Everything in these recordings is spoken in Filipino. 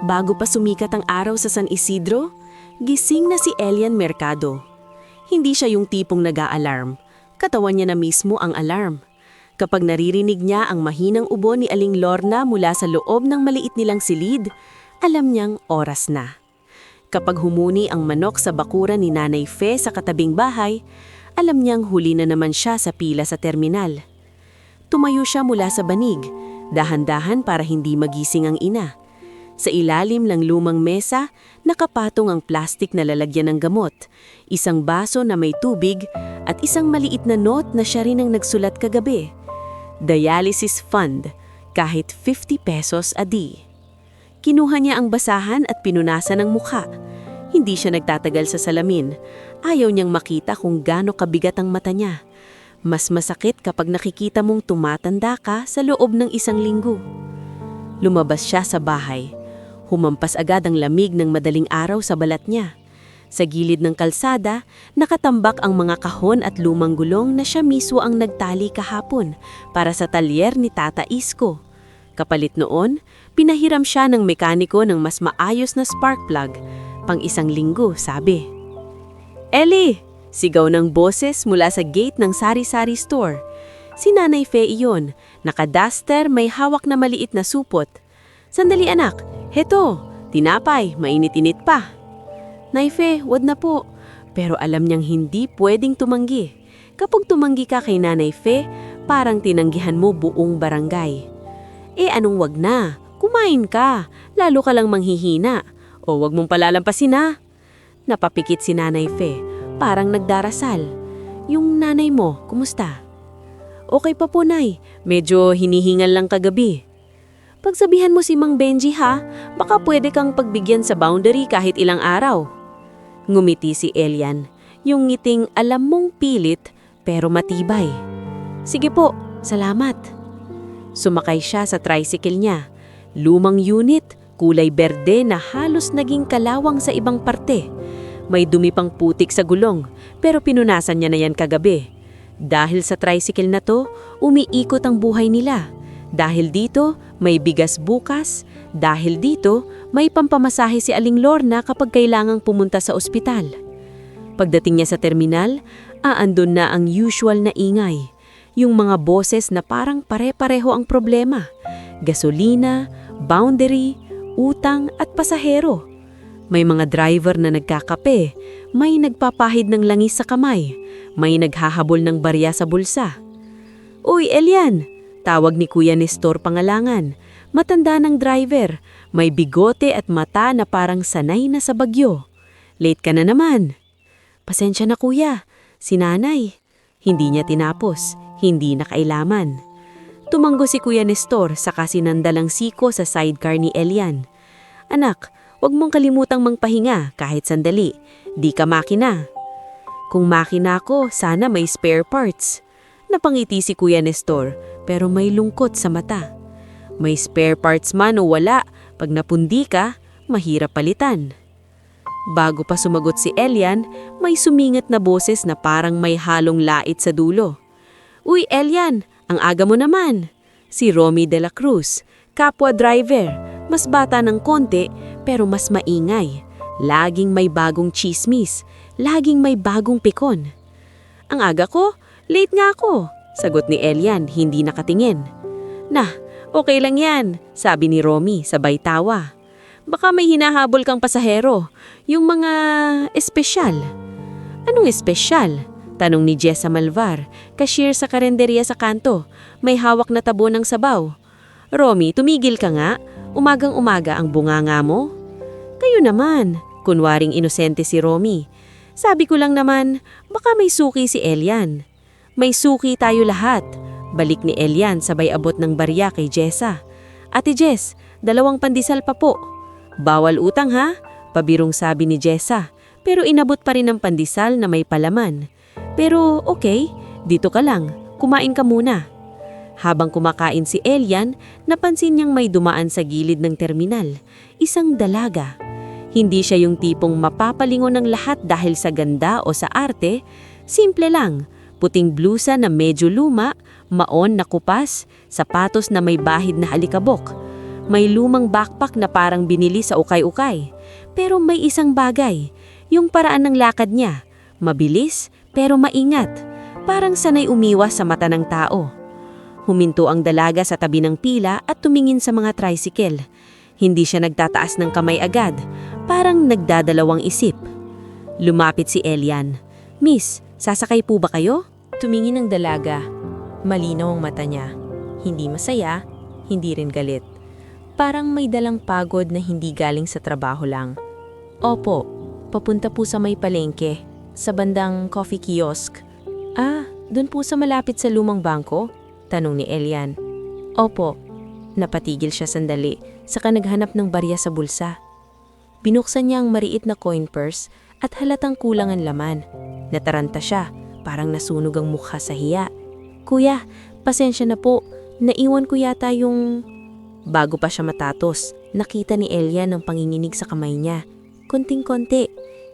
Bago pa sumikat ang araw sa San Isidro, gising na si Elian Mercado. Hindi siya yung tipong nag-a-alarm. Katawan niya na mismo ang alarm. Kapag naririnig niya ang mahinang ubo ni Aling Lorna mula sa loob ng maliit nilang silid, alam niyang oras na. Kapag humuni ang manok sa bakuran ni Nanay Fe sa katabing bahay, alam niyang huli na naman siya sa pila sa terminal. Tumayo siya mula sa banig, dahan-dahan para hindi magising ang ina. Sa ilalim ng lumang mesa, nakapatong ang plastik na lalagyan ng gamot, isang baso na may tubig at isang maliit na note na siya rin ang nagsulat kagabi. Dialysis Fund, kahit 50 pesos a day. Kinuha niya ang basahan at pinunasan ng mukha. Hindi siya nagtatagal sa salamin. Ayaw niyang makita kung gaano kabigat ang mata niya. Mas masakit kapag nakikita mong tumatanda ka sa loob ng isang linggo. Lumabas siya sa bahay. Humampas agad ang lamig ng madaling araw sa balat niya. Sa gilid ng kalsada, nakatambak ang mga kahon at lumang gulong na siya mismo ang nagtali kahapon para sa talyer ni Tata Isko. Kapalit noon, pinahiram siya ng mekaniko ng mas maayos na spark plug. Pang isang linggo, sabi. "Ellie!" Sigaw ng boses mula sa gate ng sari-sari store. Si Nanay Fe iyon, naka-duster, may hawak na maliit na supot. "Sandali anak, heto, tinapay, mainit-init pa." "Nay Fe, wad na po." Pero alam niyang hindi pwedeng tumanggi. Kapag tumanggi ka kay Nanay Fe, parang tinanggihan mo buong barangay. Anong wag na? Kumain ka, lalo ka lang manghihina. O wag mong palalampasin ha. Napapikit si Nanay Fe, parang nagdarasal. "Yung nanay mo, kumusta?" "Okay pa po, Nay. Medyo hinihingal lang kagabi." "Pagsabihan mo si Mang Benji ha, baka pwede kang pagbigyan sa boundary kahit ilang araw." Ngumiti si Elian, yung ngiting alam mong pilit pero matibay. "Sige po, salamat." Sumakay siya sa tricycle niya. Lumang unit, kulay berde na halos naging kalawang sa ibang parte. May dumi pang putik sa gulong, pero pinunasan niya na yan kagabi. Dahil sa tricycle na to, umiikot ang buhay nila. Dahil dito, may bigas bukas. Dahil dito, may pampamasahe si Aling Lorna kapag kailangang pumunta sa ospital. Pagdating niya sa terminal, aandun na ang usual na ingay. Yung mga boses na parang pare-pareho ang problema. Gasolina, boundary, utang at pasahero. May mga driver na nagkakape, may nagpapahid ng langis sa kamay, may naghahabol ng barya sa bulsa. "Uy, Elian!" Tawag ni Kuya Nestor Pangalangan. Matanda ng driver, may bigote at mata na parang sanay na sa bagyo. "Late ka na naman." "Pasensya na kuya, si Nanay." Hindi niya tinapos, hindi na kailaman. Tumanggo si Kuya Nestor saka sinandalang siko sa sidecar ni Elian. "Anak, huwag mong kalimutang mangpahinga kahit sandali, di ka makina." "Kung makina ko, sana may spare parts." Napangiti si Kuya Nestor, pero may lungkot sa mata. May spare parts man o wala, pag napundi ka, mahirap palitan. Bago pa sumagot si Elian, may sumingat na boses na parang may halong lait sa dulo. "Uy, Elian, ang aga mo naman." Si Romy de la Cruz, kapwa driver, mas bata ng konti pero mas maingay. Laging may bagong chismis, laging may bagong pikon. "Ang aga ko? Late nga ako," sagot ni Elian, hindi nakatingin. "Nah, okay lang yan," sabi ni Romy sabay tawa. "Baka may hinahabol kang pasahero, yung mga espesyal." "Anong espesyal?" tanong ni Jessa Malvar, cashier sa karenderya sa kanto, may hawak na tabo ng sabaw. "Romy, tumigil ka nga, umagang-umaga ang bunganga mo." "Kayo naman," kunwaring inosente si Romy. "Sabi ko lang naman, baka may suki si Elian." "May suki tayo lahat," balik ni Elian sabay abot ng barya kay Jessa. "Ate Jess, 2 pandesal pa po." "Bawal utang ha," pabirong sabi ni Jessa, pero inabot pa rin ang pandesal na may palaman. "Pero okay, dito ka lang, kumain ka muna." Habang kumakain si Elian, napansin niyang may dumaan sa gilid ng terminal, isang dalaga. Hindi siya yung tipong mapapalingon ng lahat dahil sa ganda o sa arte, simple lang. Puting blusa na medyo luma, maon na kupas, sapatos na may bahid na alikabok. May lumang backpack na parang binili sa ukay-ukay. Pero may isang bagay, yung paraan ng lakad niya. Mabilis pero maingat. Parang sanay umiwas sa mata ng tao. Huminto ang dalaga sa tabi ng pila at tumingin sa mga tricycle. Hindi siya nagtataas ng kamay agad. Parang nagdadalawang isip. Lumapit si Elian. "Miss, sasakay po ba kayo?" Tumingin ang dalaga. Malinaw ang mata niya. Hindi masaya, hindi rin galit. Parang may dalang pagod na hindi galing sa trabaho lang. "Opo, papunta po sa may palengke, sa bandang coffee kiosk." "Ah, dun po sa malapit sa lumang bangko?" tanong ni Elian. "Opo." Napatigil siya sandali, saka naghanap ng barya sa bulsa. Binuksan niya ang mariit na coin purse at halatang kulang ang laman. Nataranta siya, parang nasunog ang mukha sa hiya. "Kuya, pasensya na po. Naiwan ko yata yung..." Bago pa siya matatos, nakita ni Elian ang panginginig sa kamay niya. Konting-konti,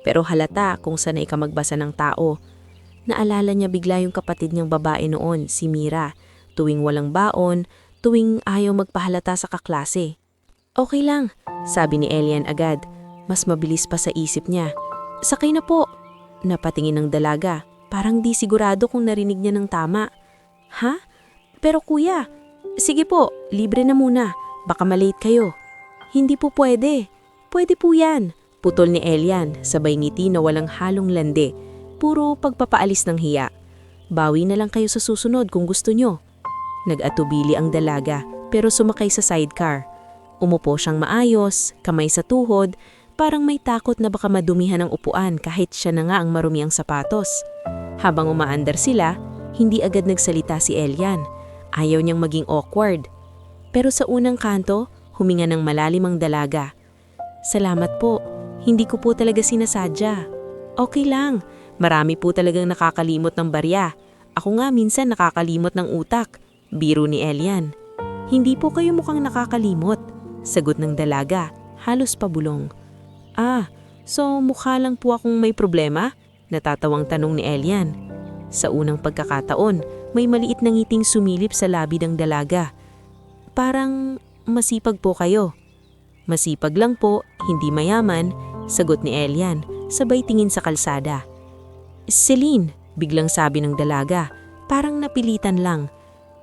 pero halata kung sanay ka magbasa ng tao. Naalala niya bigla yung kapatid niyang babae noon, si Mira. Tuwing walang baon, tuwing ayaw magpahalata sa kaklase. "Okay lang," sabi ni Elian agad. Mas mabilis pa sa isip niya. "Sakay na po." Napatingin ng dalaga, parang di sigurado kung narinig niya ng tama. "Ha? Pero kuya..." "Sige po, libre na muna. Baka malate kayo." "Hindi po pwede." "Pwede po yan." Putol ni Elian, sabay ngiti na walang halong lande. Puro pagpapaalis ng hiya. "Bawi na lang kayo sa susunod kung gusto nyo." Nag-atubili ang dalaga, pero sumakay sa sidecar. Umupo siyang maayos, kamay sa tuhod, parang may takot na baka madumihan ang upuan kahit siya na nga ang marumi ang sapatos. Habang umaandar sila, hindi agad nagsalita si Elian. Ayaw niyang maging awkward. Pero sa unang kanto, huminga ng malalim ang dalaga. "Salamat po. Hindi ko po talaga sinasadya." "Okay lang. Marami po talagang nakakalimot ng barya. Ako nga minsan nakakalimot ng utak." Biro ni Elian. "Hindi po kayo mukhang nakakalimot." Sagot ng dalaga, halos pabulong. "Ah, so mukha lang po akong may problema?" Natatawang tanong ni Elian. Sa unang pagkakataon, may maliit na ngiting sumilip sa labi ng dalaga. "Parang masipag po kayo." "Masipag lang po, hindi mayaman," sagot ni Elian, sabay tingin sa kalsada. "Celine," biglang sabi ng dalaga, parang napilitan lang.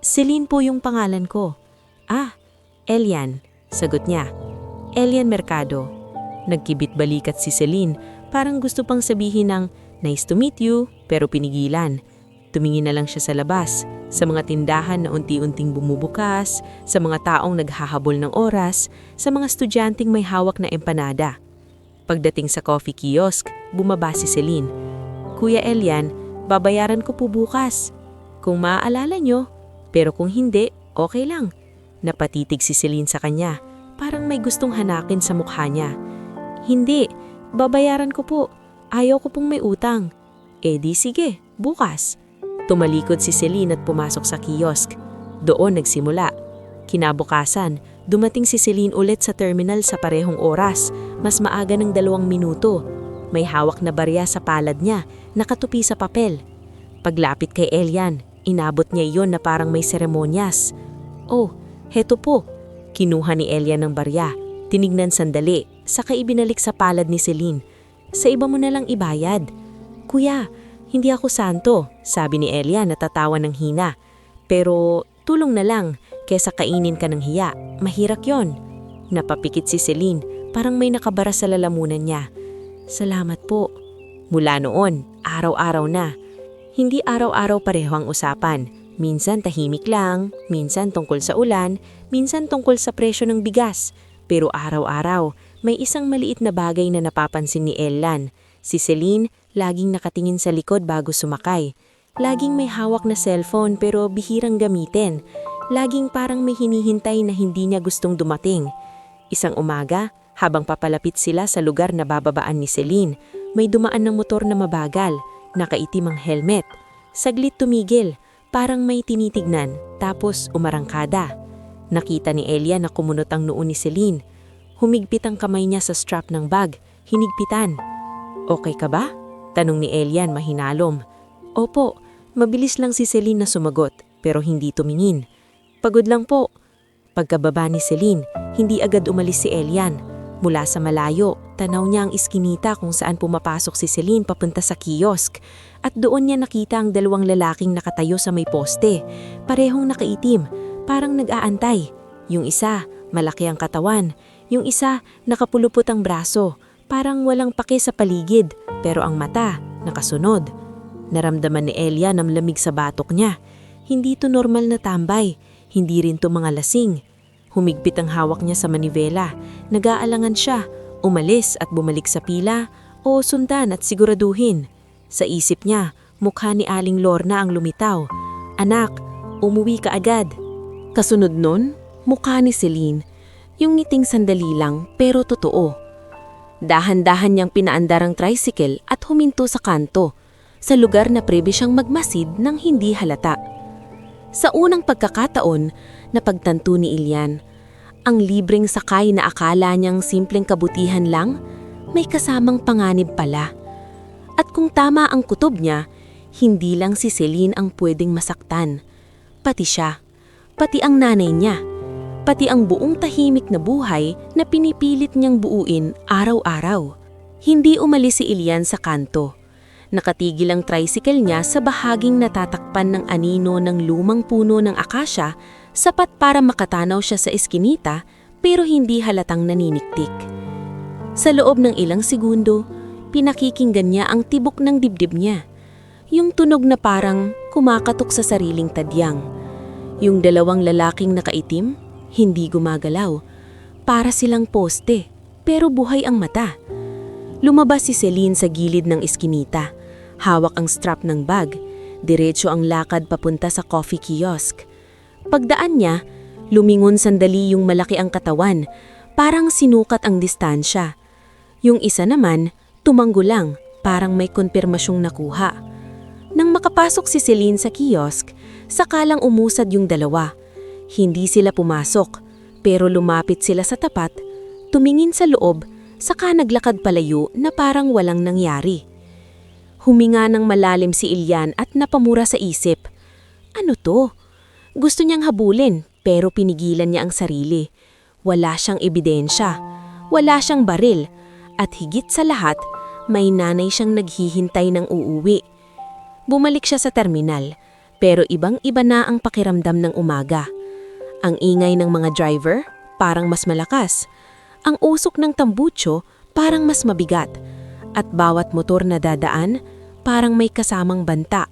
"Celine po yung pangalan ko." "Ah, Elian," sagot niya. "Elian Mercado." Nagkibit balikat si Celine, parang gusto pang sabihin ng "Nice to meet you," pero pinigilan. Tumingin na lang siya sa labas, sa mga tindahan na unti-unting bumubukas, sa mga taong naghahabol ng oras, sa mga estudyanteng may hawak na empanada. Pagdating sa coffee kiosk, bumaba si Celine. "Kuya Elian, babayaran ko po bukas. Kung maaalala nyo, pero kung hindi, okay lang." Napatitig si Celine sa kanya, parang may gustong hanakin sa mukha niya. "Hindi, babayaran ko po. Ayaw ko pong may utang." "Eh di sige, bukas." Tumalikod si Celine at pumasok sa kiosk. Doon nagsimula. Kinabukasan, dumating si Celine ulit sa terminal sa parehong oras, mas maaga ng 2 minuto. May hawak na barya sa palad niya, nakatupi sa papel. Paglapit kay Elian, inabot niya iyon na parang may seremonyas. "Oh, heto po." Kinuha ni Elian ng barya, tinignan sandali, saka ibinalik sa palad ni Celine. "Sa iba mo na lang ibayad." "Kuya, hindi ako santo," sabi ni Elian na tatawa ng hina. "Pero tulong na lang, kesa kainin ka ng hiya. Mahirap yon." Napapikit si Celine, parang may nakabara sa lalamunan niya. "Salamat po." Mula noon, araw-araw na. Hindi araw-araw pareho ang usapan. Minsan tahimik lang, minsan tungkol sa ulan, minsan tungkol sa presyo ng bigas. Pero araw-araw, may isang maliit na bagay na napapansin ni Elian. Si Celine, laging nakatingin sa likod bago sumakay. Laging may hawak na cellphone pero bihirang gamitin. Laging parang may hinihintay na hindi niya gustong dumating. Isang umaga, habang papalapit sila sa lugar na bababaan ni Celine, may dumaan ng motor na mabagal, nakaitim ang helmet. Saglit tumigil, parang may tinitignan, tapos umarangkada. Nakita ni Elian na kumunot ang noo ni Celine. Humigpit ang kamay niya sa strap ng bag, hinigpitan. "Okay ka ba?" tanong ni Elian mahinalom. "Opo." Mabilis lang si Celine na sumagot, pero hindi tumingin. "Pagod lang po." Pagkababa ni Celine, hindi agad umalis si Elian. Mula sa malayo, tanaw niya ang iskinita kung saan pumapasok si Celine papunta sa kiosk at doon niya nakita ang dalawang lalaking nakatayo sa may poste. Parehong nakaitim, parang nag-aantay. Yung isa, malaki ang katawan. Yung isa, nakapulupot ang braso. Parang walang pake sa paligid, pero ang mata, nakasunod. Naramdaman ni Elian ang lamig sa batok niya. Hindi to normal na tambay, hindi rin to mga lasing. Humigpit ang hawak niya sa manibela. Nag-aalangan siya, umalis at bumalik sa pila o sundan at siguraduhin. Sa isip niya, mukha ni Aling Lorna ang lumitaw. Anak, umuwi ka agad. Kasunod nun, mukha ni Celine. Yung ngiting sandali lang pero totoo. Dahan-dahan niyang pinaandar ang tricycle at huminto sa kanto, sa lugar na prebe siyang magmasid ng hindi halata. Sa unang pagkakataon, napagtanto ni Elian, ang libreng sakay na akala niyang simpleng kabutihan lang, may kasamang panganib pala. At kung tama ang kutob niya, hindi lang si Celine ang pwedeng masaktan. Pati siya, pati ang nanay niya, pati ang buong tahimik na buhay na pinipilit niyang buuin araw-araw. Hindi umalis si Elian sa kanto. Nakatigil ang tricycle niya sa bahaging natatakpan ng anino ng lumang puno ng akasya, sapat para makatanaw siya sa eskinita pero hindi halatang naniniktik. Sa loob ng ilang segundo, pinakikinggan niya ang tibok ng dibdib niya. Yung tunog na parang kumakatok sa sariling tadyang. Yung dalawang lalaking nakaitim, hindi gumagalaw. Para silang poste, pero buhay ang mata. Lumabas si Celine sa gilid ng eskinita. Hawak ang strap ng bag. Diretso ang lakad papunta sa coffee kiosk. Pagdaan niya, lumingon sandali yung malaki ang katawan. Parang sinukat ang distansya. Yung isa naman, tumanggo lang, parang may konfirmasyong nakuha. Nang makapasok si Celine sa kiosk, sakalang umusad yung dalawa. Hindi sila pumasok, pero lumapit sila sa tapat, tumingin sa loob, saka naglakad palayo na parang walang nangyari. Huminga ng malalim si Elian at napamura sa isip. Ano to? Gusto niyang habulin pero pinigilan niya ang sarili. Wala siyang ebidensya, wala siyang baril, at higit sa lahat, may nanay siyang naghihintay ng uuwi. Bumalik siya sa terminal, pero ibang-iba na ang pakiramdam ng umaga. Ang ingay ng mga driver, parang mas malakas. Ang usok ng tambucho, parang mas mabigat. At bawat motor na dadaan, parang may kasamang banta.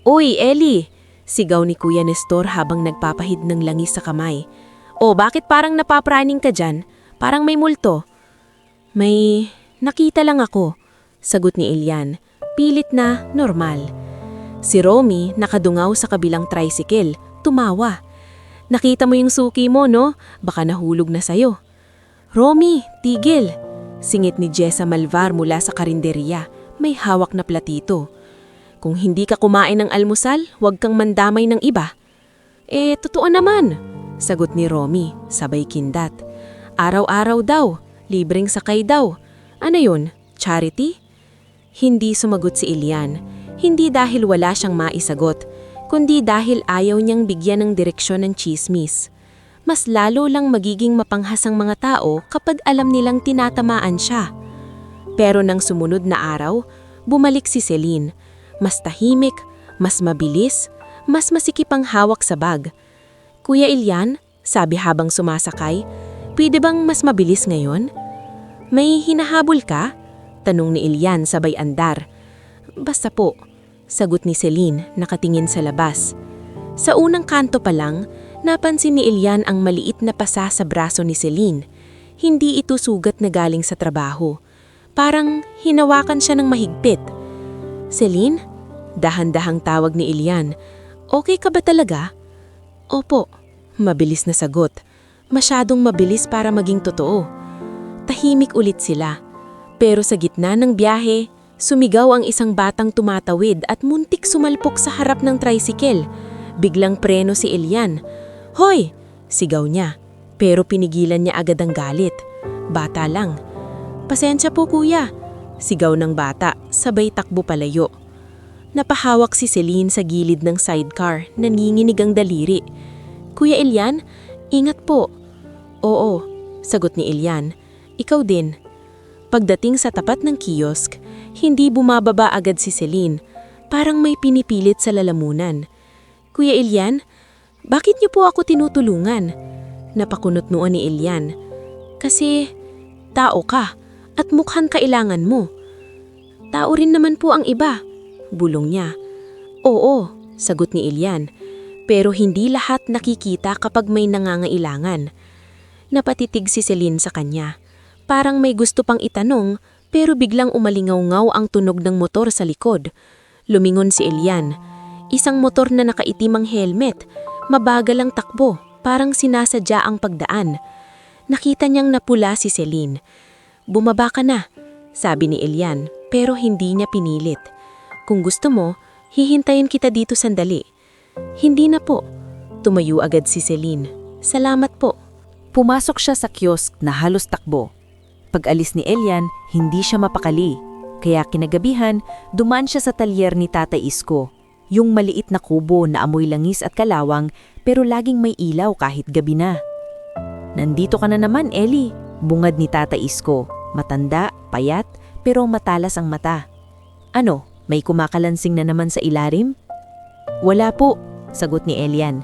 Uy, Ellie! Sigaw ni Kuya Nestor habang nagpapahid ng langis sa kamay. O, bakit parang napapraning ka dyan? Parang may multo. May nakita lang ako, sagot ni Elian. Pilit na normal. Si Romy nakadungaw sa kabilang tricycle, tumawa. Nakita mo yung suki mo, no? Baka nahulog na sayo. Romy, tigil! Singit ni Jessa Malvar mula sa karinderya. May hawak na platito. Kung hindi ka kumain ng almusal, huwag kang mandamay ng iba. Totoo naman, sagot ni Romy, sabay kindat. Araw-araw daw, libreng sakay daw. Ano yun, charity? Hindi sumagot si Elian. Hindi dahil wala siyang maisagot, kundi dahil ayaw niyang bigyan ng direksyon ng chismis. Mas lalo lang magiging mapanghas ang mga tao kapag alam nilang tinatamaan siya. Pero nang sumunod na araw, bumalik si Celine. Mas tahimik, mas mabilis, mas masikip ang hawak sa bag. Kuya Elian, sabi habang sumasakay, pwede bang mas mabilis ngayon? May hinahabol ka? Tanong ni Elian sabay andar. Basta po, sagot ni Celine nakatingin sa labas. Sa unang kanto pa lang, napansin ni Elian ang maliit na pasa sa braso ni Celine. Hindi ito sugat na galing sa trabaho. Parang hinawakan siya ng mahigpit. Celine? Dahan-dahang tawag ni Elian. Okay ka ba talaga? Opo, mabilis na sagot. Masyadong mabilis para maging totoo. Tahimik ulit sila. Pero sa gitna ng biyahe, sumigaw ang isang batang tumatawid at muntik sumalpok sa harap ng tricycle. Biglang preno si Elian. Hoy! Sigaw niya. Pero pinigilan niya agad ang galit. Bata lang. Pasensya po kuya. Sigaw ng bata, sabay takbo palayo. Napahawak si Celine sa gilid ng sidecar, nanginginig ang daliri. Kuya Elian, Ingat po. Oo, sagot ni Elian. Ikaw din. Pagdating sa tapat ng kiosk, hindi bumababa agad si Celine. Parang may pinipilit sa lalamunan. Kuya Elian, bakit niyo po ako tinutulungan? Napakunot noon ni Elian. Kasi tao ka at mukhang kailangan mo. Tao rin naman po ang iba, bulong niya. Oo, sagot ni Elian. Pero hindi lahat nakikita kapag may nangangailangan. Napatitig si Celine sa kanya. Parang may gusto pang itanong pero biglang umalingaw-ngaw ang tunog ng motor sa likod. Lumingon si Elian. Isang motor na nakaitimang helmet. Mabagal ang takbo, parang sinasadya ang pagdaan. Nakita niyang napula si Celine. Bumaba ka na, sabi ni Elian, pero hindi niya pinilit. Kung gusto mo, hihintayin kita dito sandali. Hindi na po. Tumayo agad si Celine. Salamat po. Pumasok siya sa kiosk na halos takbo. Pag-alis ni Elian, hindi siya mapakali. Kaya kinagabihan, dumaan siya sa talyer ni Tata Isko. Yung maliit na kubo na amoy langis at kalawang pero laging may ilaw kahit gabi na. Nandito ka na naman, Ellie, bungad ni Tata Isko. Matanda, payat, pero matalas ang mata. Ano, may kumakalansing na naman sa ilalim? Wala po, sagot ni Elian.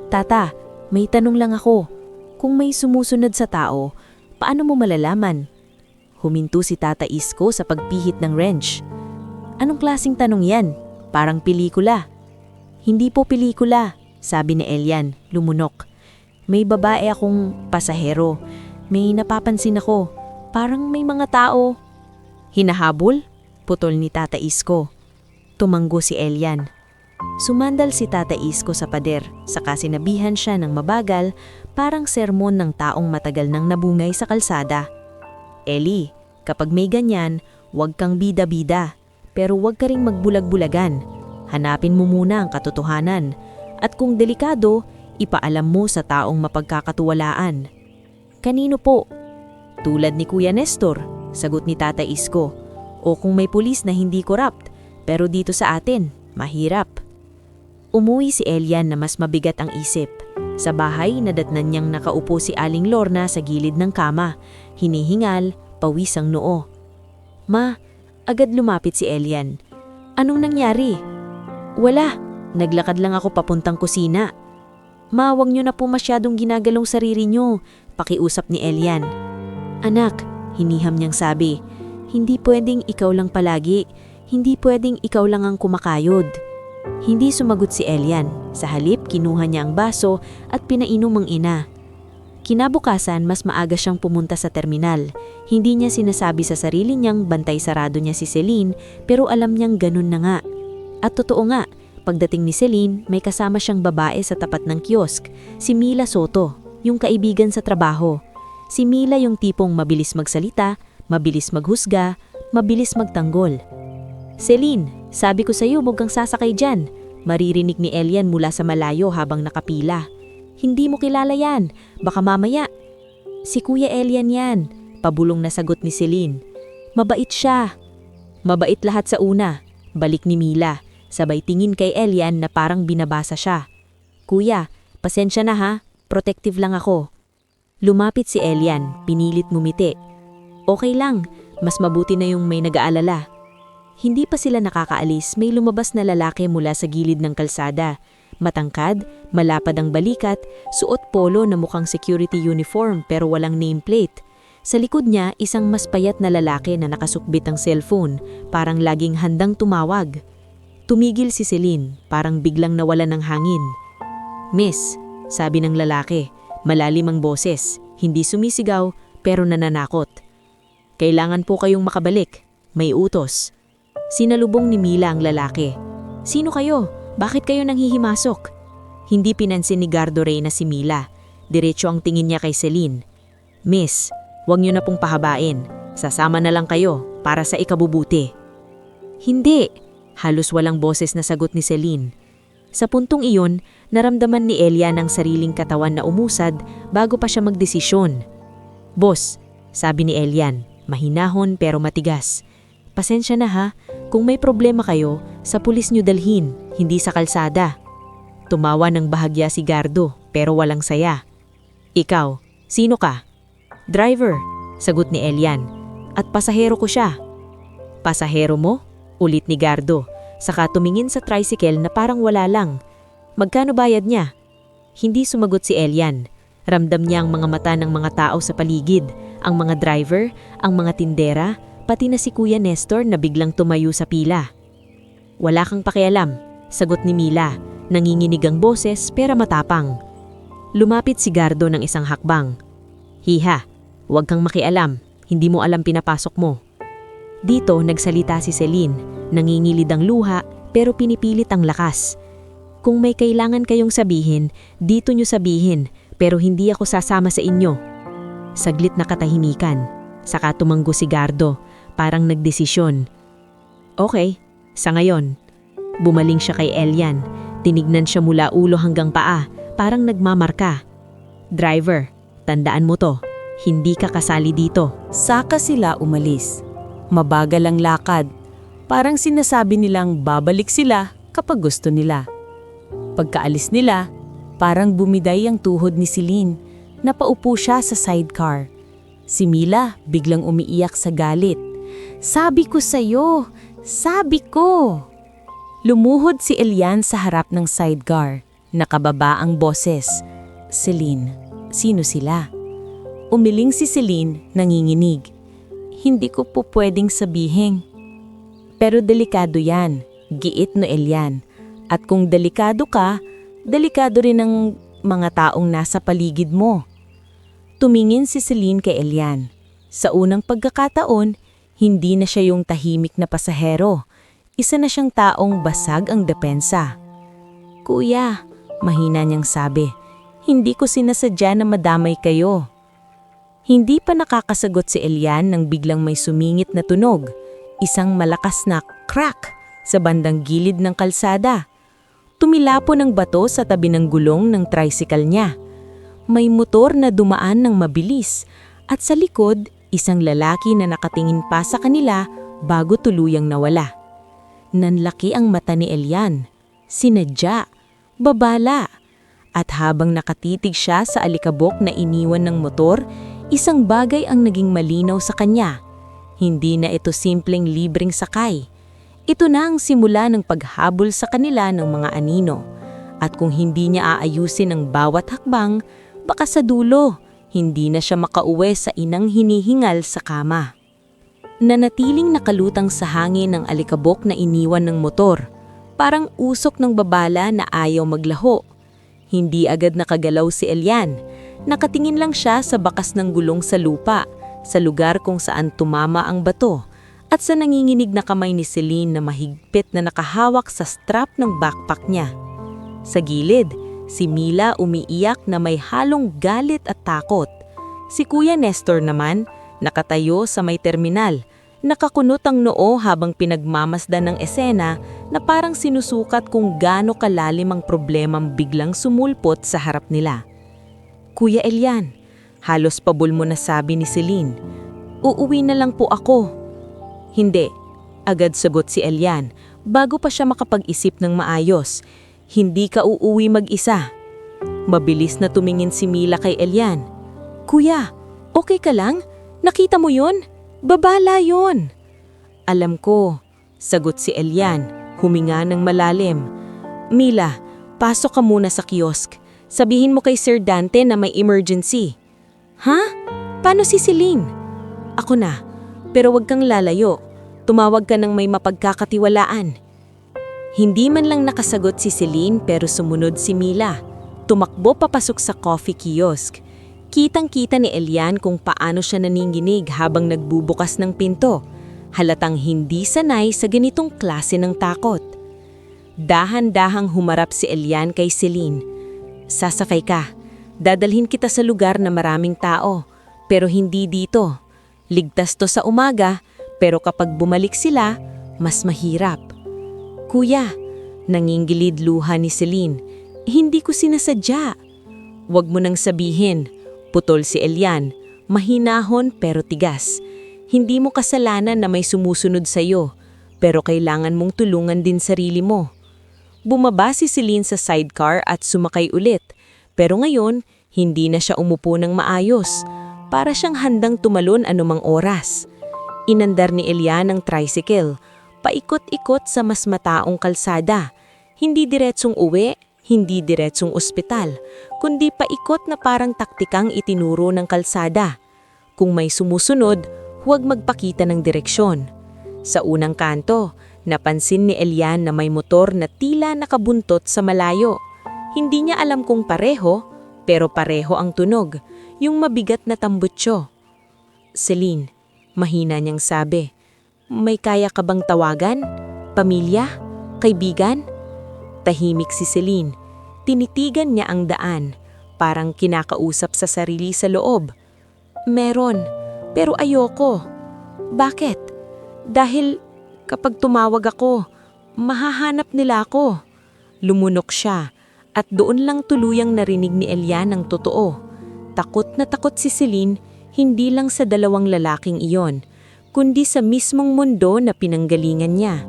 Tata, may tanong lang ako. Kung may sumusunod sa tao, paano mo malalaman? Huminto si Tata Isko sa pagpihit ng wrench. Anong klaseng tanong yan? Parang pelikula. Hindi po pelikula, sabi ni Elian, lumunok. May babae akong pasahero. May napapansin ako. Parang may mga tao. Hinahabol? Putol ni Tata Isko. Tumanggo si Elian. Sumandal si Tata Isko sa pader, saka sinabihan siya ng mabagal, parang sermon ng taong matagal nang nabungay sa kalsada. Ellie, kapag may ganyan, huwag kang bida-bida, pero huwag ka ring magbulag-bulagan. Hanapin mo muna ang katotohanan, at kung delikado, ipaalam mo sa taong mapagkakatuwalaan. Kanino po? Tulad ni Kuya Nestor, sagot ni Tata Isko. O kung may pulis na hindi corrupt, pero dito sa atin, mahirap. Umuwi si Elian na mas mabigat ang isip. Sa bahay, nadatnan niyang nakaupo si Aling Lorna sa gilid ng kama. Hinihingal, pawis ang noo. Ma, agad lumapit si Elian. Anong nangyari? Wala, naglakad lang ako papuntang kusina. Ma, wag niyo na po masyadong ginagalong sarili niyo, pakiusap ni Elian. Anak, hiniham niyang sabi, hindi pwedeng ikaw lang palagi, hindi pwedeng ikaw lang ang kumakayod. Hindi sumagot si Elian. Sa halip, kinuha niya ang baso at pinainom ang ina. Kinabukasan, mas maaga siyang pumunta sa terminal. Hindi niya sinasabi sa sarili niyang bantay sarado niya si Celine, pero alam niyang ganun na nga. At totoo nga, pagdating ni Celine, may kasama siyang babae sa tapat ng kiosk, si Mila Soto, yung kaibigan sa trabaho. Si Mila yung tipong mabilis magsalita, mabilis maghusga, mabilis magtanggol. Celine, sabi ko sa'yo huwag kang sasakay dyan. Maririnig ni Elian mula sa malayo habang nakapila. Hindi mo kilala yan, baka mamaya. Si Kuya Elian yan, pabulong na sagot ni Celine. Mabait siya. Mabait lahat sa una, balik ni Mila, sabay tingin kay Elian na parang binabasa siya. Kuya, pasensya na ha, protective lang ako. Lumapit si Elian, pinilit ngumiti. Okay lang, mas mabuti na yung may nag-aalala. Hindi pa sila nakakaalis, may lumabas na lalaki mula sa gilid ng kalsada. Matangkad, malapad ang balikat, suot polo na mukhang security uniform pero walang nameplate. Sa likod niya, isang mas payat na lalaki na nakasukbit ang cellphone, parang laging handang tumawag. Tumigil si Celine, parang biglang nawala ng hangin. Miss, sabi ng lalaki, malalim ang boses, hindi sumisigaw pero nananakot. Kailangan po kayong makabalik, may utos. Sinalubong ni Mila ang lalaki. Sino kayo? Bakit kayo nanghihimasok? Hindi pinansin ni Gardo Reyna si Mila. Diretso ang tingin niya kay Celine. Miss, huwag niyo na pong pahabain. Sasama na lang kayo para sa ikabubuti. Hindi. Halos walang boses na sagot ni Celine. Sa puntong iyon, naramdaman ni Elian ang sariling katawan na umusad bago pa siya magdesisyon. Boss, sabi ni Elian, mahinahon pero matigas. Pasensya na ha, kung may problema kayo, sa pulis nyo dalhin, hindi sa kalsada. Tumawa ng bahagya si Gardo pero walang saya. Ikaw, sino ka? Driver, sagot ni Elian. At pasahero ko siya. Pasahero mo? Ulit ni Gardo, saka tumingin sa tricycle na parang wala lang. Magkano bayad niya? Hindi sumagot si Elian. Ramdam niya ang mga mata ng mga tao sa paligid, ang mga driver, ang mga tindera, pati na si Kuya Nestor na biglang tumayo sa pila. Wala kang pakialam, sagot ni Mila. Nanginginig ang boses pero matapang. Lumapit si Gardo ng isang hakbang. Hiha, huwag kang makialam, hindi mo alam pinapasok mo. Dito nagsalita si Celine, nangingilid ang luha pero pinipilit ang lakas. Kung may kailangan kayong sabihin, dito nyo sabihin, pero hindi ako sasama sa inyo. Saglit na katahimikan, saka tumanggo si Gardo, parang nagdesisyon. Okay, sa ngayon. Bumaling siya kay Elian, tinignan siya mula ulo hanggang paa, parang nagmamarka. Driver, tandaan mo to, hindi ka kasali dito. Saka sila umalis. Mabagal ang lakad. Parang sinasabi nilang babalik sila kapag gusto nila. Pagkaalis nila, parang bumiday ang tuhod ni Celine. Napaupo siya sa sidecar. Si Mila biglang umiiyak sa galit. Sabi ko sa'yo! Sabi ko! Lumuhod si Elian sa harap ng sidecar. Nakababa ang boses. Celine, sino sila? Umiling si Celine, nanginginig. Hindi ko po pwedeng sabihin. Pero delikado yan, giit no Elian. At kung delikado ka, delikado rin ang mga taong nasa paligid mo. Tumingin si Celine kay Elian. Sa unang pagkakataon, hindi na siya yung tahimik na pasahero. Isa na siyang taong basag ang depensa. Kuya, mahina niyang sabi, hindi ko sinasadya na madamay kayo. Hindi pa nakakasagot si Elian nang biglang may sumingit na tunog. Isang malakas na crack sa bandang gilid ng kalsada. Tumilapo ng bato sa tabi ng gulong ng tricycle niya. May motor na dumaan ng mabilis at sa likod, isang lalaki na nakatingin pa sa kanila bago tuluyang nawala. Nanlaki ang mata ni Elian. Sinadya, babala. At habang nakatitig siya sa alikabok na iniwan ng motor, isang bagay ang naging malinaw sa kanya. Hindi na ito simpleng libreng sakay. Ito na ang simula ng paghabol sa kanila ng mga anino. At kung hindi niya aayusin ang bawat hakbang, baka sa dulo, hindi na siya makauwi sa inang hinihingal sa kama. Nanatiling nakalutang sa hangin ng alikabok na iniwan ng motor, parang usok ng babala na ayaw maglaho. Hindi agad nakagalaw si Elian. Nakatingin lang siya sa bakas ng gulong sa lupa, sa lugar kung saan tumama ang bato, at sa nanginginig na kamay ni Celine na mahigpit na nakahawak sa strap ng backpack niya. Sa gilid, si Mila umiiyak na may halong galit at takot. Si Kuya Nestor naman, nakatayo sa may terminal, nakakunot ang noo habang pinagmamasdan ng esena na parang sinusukat kung gaano kalalim ang problemang biglang sumulpot sa harap nila. Kuya Elian, halos pabulmo na sabi ni Celine, uuwi na lang po ako. Hindi, agad sagot si Elian bago pa siya makapag-isip ng maayos. Hindi ka uuwi mag-isa. Mabilis na tumingin si Mila kay Elian. Kuya, okay ka lang? Nakita mo yun? Babala yun. Alam ko, sagot si Elian, huminga ng malalim. Mila, pasok ka muna sa kiosk. Sabihin mo kay Sir Dante na may emergency. Ha? Paano si Celine? Ako na, pero wag kang lalayo. Tumawag ka ng may mapagkakatiwalaan. Hindi man lang nakasagot si Celine pero sumunod si Mila. Tumakbo papasok sa coffee kiosk. Kitang-kita ni Elian kung paano siya naninginig habang nagbubukas ng pinto. Halatang hindi sanay sa ganitong klase ng takot. Dahan-dahang humarap si Elian kay Celine. Sasakay ka. Dadalhin kita sa lugar na maraming tao. Pero hindi dito. Ligtas to sa umaga, pero kapag bumalik sila, mas mahirap. Kuya, nangingilid luha ni Celine. Hindi ko sinasadya. Huwag mo nang sabihin. Putol si Elian, mahinahon pero tigas. Hindi mo kasalanan na may sumusunod sa'yo, pero kailangan mong tulungan din sarili mo. Bumaba si Celine sa sidecar at sumakay ulit, pero ngayon, Hindi na siya umupo ng maayos, para siyang handang tumalon anumang oras. Inandar ni Elian ang tricycle, paikot-ikot sa mas mataong kalsada. Hindi diretsong uwi, hindi diretsong ospital, kundi paikot na parang taktikang itinuro ng kalsada. Kung may sumusunod, huwag magpakita ng direksyon. Sa unang kanto, napansin ni Elian na may motor na tila nakabuntot sa malayo. Hindi niya alam kung pareho, pero pareho ang tunog, yung mabigat na tambutso. Celine, mahina niyang sabi, may kaya ka bang tawagan? Pamilya? Kaibigan? Tahimik si Celine. Tinitigan niya ang daan, parang kinakausap sa sarili sa loob. Meron, pero ayoko. Bakit? Dahil kapag tumawag ako, mahahanap nila ako. Lumunok siya at doon lang tuluyang narinig ni Elian ang totoo. Takot na takot si Celine, hindi lang sa dalawang lalaking iyon, kundi sa mismong mundo na pinanggalingan niya.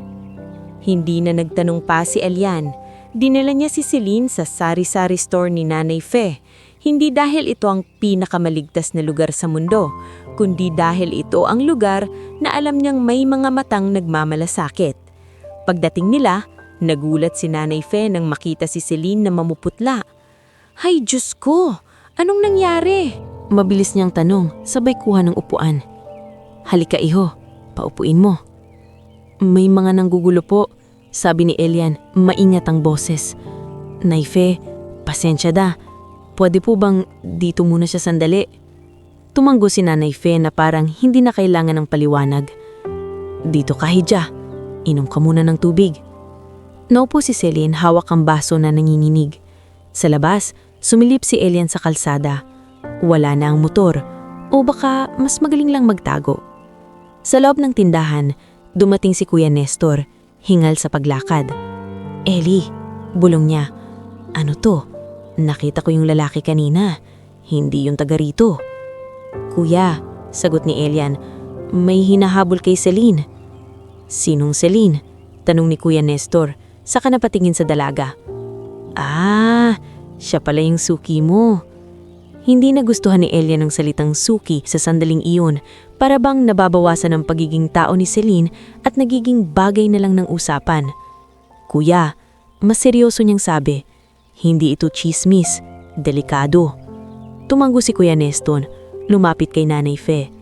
Hindi na nagtanong pa si Elian. Dinala niya si Celine sa sari-sari store ni Nanay Fe. Hindi dahil ito ang pinakamaligtas na lugar sa mundo, kundi dahil ito ang lugar na alam niyang may mga matang nagmamalasakit. Pagdating nila, nagulat si Nanay Fe nang makita si Celine na mamuputla. Hay Diyos ko! Anong nangyari? Mabilis niyang tanong, sabay kuha ng upuan. Halika iho, paupuin mo. May mga nanggugulo po, sabi ni Elian, maingat ang boses. Naife, pasensya da. Pwede po bang dito muna siya sandali? Tumanggo si Nanay Fe na parang hindi na kailangan ng paliwanag. Dito ka, Hidja. Inom ka muna ng tubig. Naupo si Celine, hawak ang baso na nanginginig. Sa labas, sumilip si Elian sa kalsada. Wala na ang motor, o baka mas magaling lang magtago. Sa loob ng tindahan, dumating si Kuya Nestor, hingal sa paglakad. Eli, bulong niya. Ano to? Nakita ko yung lalaki kanina. Hindi yung taga rito. Kuya, sagot ni Elian, may hinahabol kay Celine. Sinong Celine? Tanong ni Kuya Nestor, saka napatingin sa dalaga. Ah, siya pala yung suki mo. Hindi nagustuhan ni Elian ang salitang suki sa sandaling iyon, para bang nababawasan ang pagiging tao ni Celine at nagiging bagay na lang ng usapan. Kuya, mas seryoso niyang sabi, hindi ito chismis, delikado. Tumanggo si Kuya Neston, lumapit kay Nanay Fe.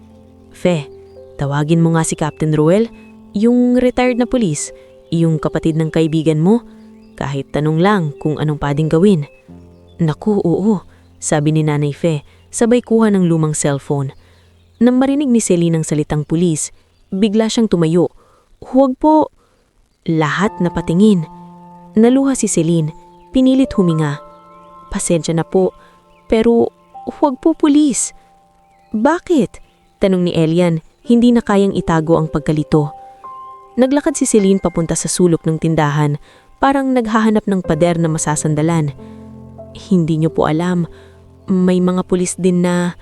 Fe, tawagin mo nga si Captain Ruel, yung retired na pulis, yung kapatid ng kaibigan mo, kahit tanong lang kung anong pwedeng gawin. Naku, oo, sabi ni Nanay Fe, sabay kuha ng lumang cellphone. Nang marinig ni Celine ang salitang pulis, bigla siyang tumayo. Huwag po. Lahat napatingin. Naluha si Celine, pinilit huminga. Pasensya na po, pero huwag po pulis. Bakit? Tanong ni Elian, hindi na kayang itago ang pagkalito. Naglakad si Celine papunta sa sulok ng tindahan, parang naghahanap ng pader na masasandalan. Hindi niyo po alam, may mga pulis din na...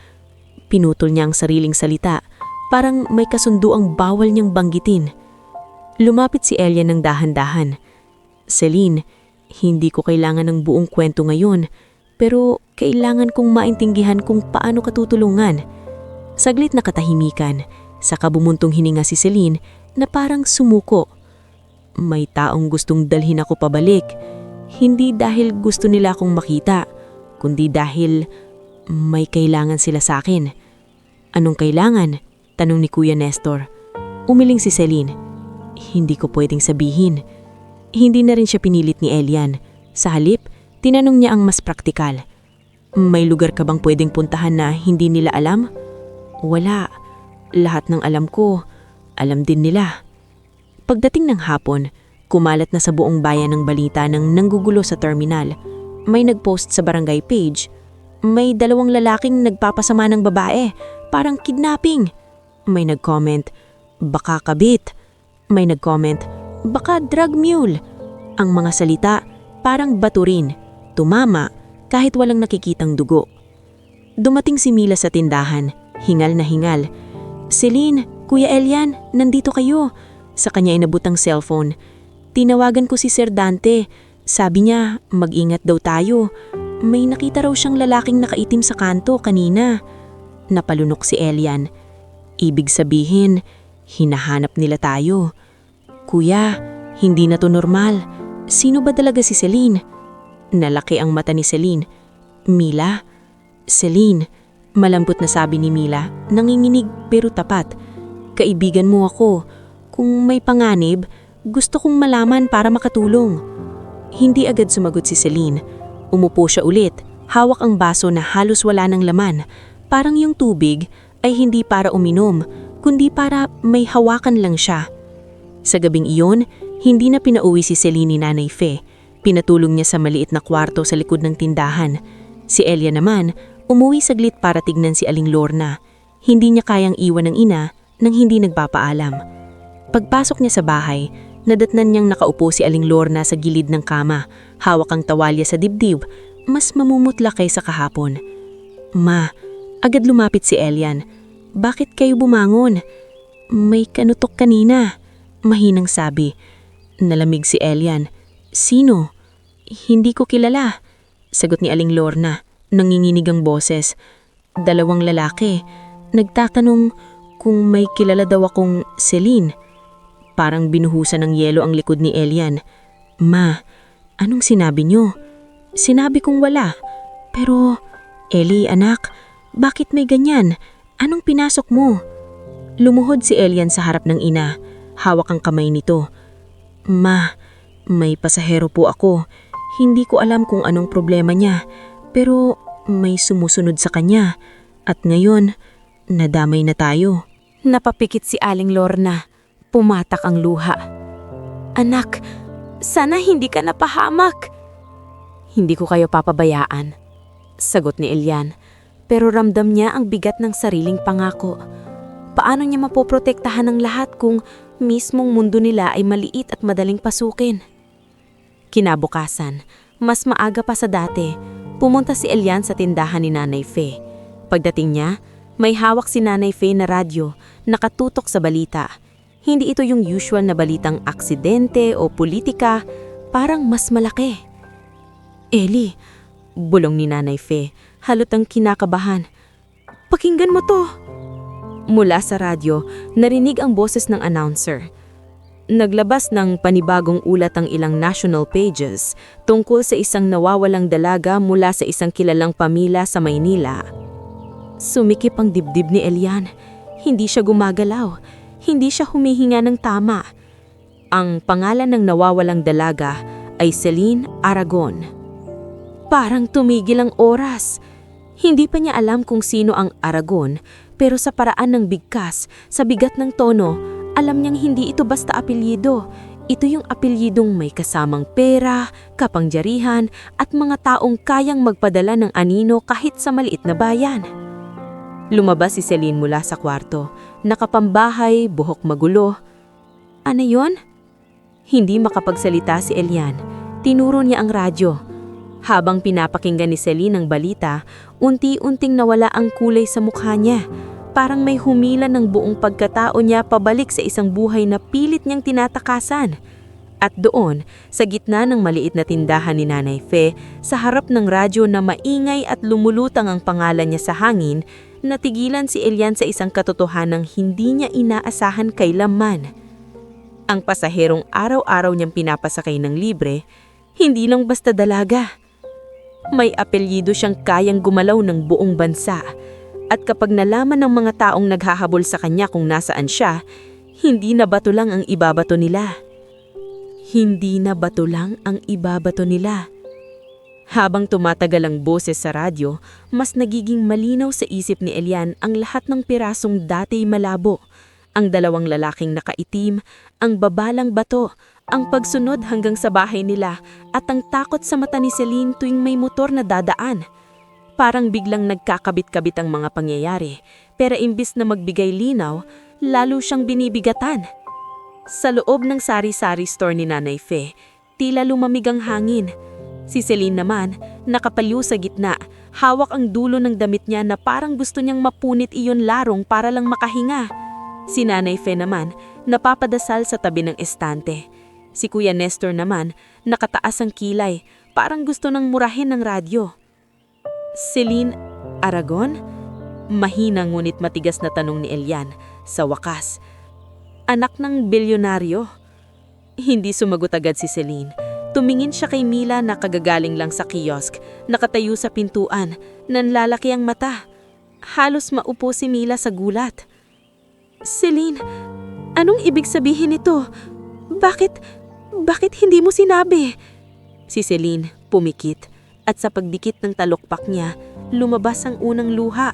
Pinutol niya ang sariling salita, parang may kasunduang bawal niyang banggitin. Lumapit si Elian ng dahan-dahan. Celine, hindi ko kailangan ng buong kwento ngayon, pero kailangan kong maintindihan kung paano ka tutulungan. Saglit na katahimikan, saka bumuntong hininga si Celine na parang sumuko. May taong gustong dalhin ako pabalik, hindi dahil gusto nila akong makita, kundi dahil may kailangan sila sa akin. Anong kailangan? Tanong ni Kuya Nestor. Umiling si Celine. Hindi ko pwedeng sabihin. Hindi na rin siya pinilit ni Elian. Sa halip, tinanong niya ang mas praktikal. May lugar ka bang pwedeng puntahan na hindi nila alam? Wala. Lahat ng alam ko, alam din nila. Pagdating ng hapon, kumalat na sa buong bayan ng balita ng nanggugulo sa terminal. May nagpost sa barangay page. May 2 lalaking nagpapasama ng babae, parang kidnapping. May nag-comment, baka kabit. May nag-comment, baka drug mule. Ang mga salita, parang baturin, tumama, kahit walang nakikitang dugo. Dumating si Mila sa tindahan, hingal na hingal. Celine, Kuya Elian, nandito kayo. Sa kanya inabot ang cellphone. Tinawagan ko si Sir Dante. Sabi niya, mag-ingat daw tayo. May nakita raw siyang lalaking nakaitim sa kanto kanina. Napalunok si Elian. Ibig sabihin, hinahanap nila tayo. Kuya, hindi na to normal. Sino ba talaga si Celine? Nalaki ang mata ni Celine. Mila? Celine, malambot na sabi ni Mila, nanginginig pero tapat. Kaibigan mo ako. Kung may panganib, gusto kong malaman para makatulong. Hindi agad sumagot si Celine. Umupo siya ulit, hawak ang baso na halos wala ng laman. Parang yung tubig ay hindi para uminom, kundi para may hawakan lang siya. Sa gabing iyon, hindi na pinauwi si Celine ni Nanay Fe. Pinatulong niya sa maliit na kwarto sa likod ng tindahan. Si Elia naman, umuwi saglit para tignan si Aling Lorna. Hindi niya kayang iwan ng ina nang hindi nagpapaalam. Pagpasok niya sa bahay, nadatnan niyang nakaupo si Aling Lorna sa gilid ng kama, hawak ang tawalya sa dibdib, mas mamumutla kaysa kahapon. Ma, agad lumapit si Elian. Bakit kayo bumangon? May kanutok kanina, mahinang sabi. Nalamig si Elian. Sino? Hindi ko kilala, sagot ni Aling Lorna, nanginginig ang boses. Dalawang lalaki. Nagtatanong kung may kilala daw akong Celine. Parang binuhusan ng yelo ang likod ni Elian. Ma, anong sinabi niyo? Sinabi kong wala. Pero, Eli anak, bakit may ganyan? Anong pinasok mo? Lumuhod si Elian sa harap ng ina. Hawak ang kamay nito. Ma, may pasahero po ako. Hindi ko alam kung anong problema niya. Pero may sumusunod sa kanya. At ngayon, nadamay na tayo. Napapikit si Aling Lorna. Pumatak ang luha. Anak, sana hindi ka napahamak. Hindi ko kayo papabayaan, sagot ni Elian. Pero ramdam niya ang bigat ng sariling pangako. Paano niya mapoprotektahan ang lahat kung mismong mundo nila ay maliit at madaling pasukin? Kinabukasan, mas maaga pa sa dati, pumunta si Elian sa tindahan ni Nanay Fe. Pagdating niya, may hawak si Nanay Fe na radyo, nakatutok sa balita. Hindi ito yung usual na balitang aksidente o politika, parang mas malaki. Eli, bulong ni Nanay Fe, halutang kinakabahan. Pakinggan mo to. Mula sa radyo, narinig ang boses ng announcer. Naglabas ng panibagong ulat ang ilang national pages tungkol sa isang nawawalang dalaga mula sa isang kilalang pamilya sa Maynila. Sumikip ang dibdib ni Elian. Hindi siya gumagalaw. Hindi siya humihinga ng tama. Ang pangalan ng nawawalang dalaga ay Celine Aragon. Parang tumigil ang oras. Hindi pa niya alam kung sino ang Aragon, pero sa paraan ng bigkas, sa bigat ng tono, alam niyang hindi ito basta apelyido. Ito yung apelyidong may kasamang pera, kapangyarihan, at mga taong kayang magpadala ng anino kahit sa maliit na bayan. Lumabas si Celine mula sa kwarto, nakapambahay, buhok magulo. Ano yon? Hindi makapagsalita si Elian. Tinuro niya ang radyo. Habang pinapakinggan ni Celine ang balita, unti-unting nawala ang kulay sa mukha niya. Parang may humila ng buong pagkatao niya pabalik sa isang buhay na pilit niyang tinatakasan. At doon, sa gitna ng maliit na tindahan ni Nanay Fe, sa harap ng radyo na maingay at lumulutang ang pangalan niya sa hangin, natigilan si Elian sa isang katotohanang hindi niya inaasahan kailanman. Ang pasaherong araw-araw niyang pinapasakay ng libre, hindi lang basta dalaga. May apelyido siyang kayang gumalaw ng buong bansa. At kapag nalaman ng mga taong naghahabol sa kanya kung nasaan siya, hindi na bato lang ang ibabato nila. Hindi na bato lang ang ibabato nila. Habang tumatagal ang boses sa radyo, mas nagiging malinaw sa isip ni Elian ang lahat ng pirasong dati malabo. Ang dalawang lalaking nakaitim, ang babalang bato, ang pagsunod hanggang sa bahay nila at ang takot sa mata ni Celine tuwing may motor na dadaan. Parang biglang nagkakabit-kabit ang mga pangyayari, pero imbis na magbigay linaw, lalo siyang binibigatan. Sa loob ng sari-sari store ni Nanay Fe, tila lumamig ang hangin. Si Celine naman, nakapaliw sa gitna, hawak ang dulo ng damit niya na parang gusto niyang mapunit iyon larong para lang makahinga. Si Nanay Fe naman, napapadasal sa tabi ng estante. Si Kuya Nestor naman, nakataas ang kilay, parang gusto nang murahin ng radyo. Celine Aragon? Mahina ngunit matigas na tanong ni Elian. Sa wakas, anak ng bilyonaryo? Hindi sumagot agad si Celine. Tumingin siya kay Mila na kagagaling lang sa kiosk, nakatayo sa pintuan, nanlalaki ang mata. Halos maupo si Mila sa gulat. Celine, anong ibig sabihin nito? Bakit hindi mo sinabi? Si Celine pumikit at sa pagdikit ng talukpak niya, lumabas ang unang luha.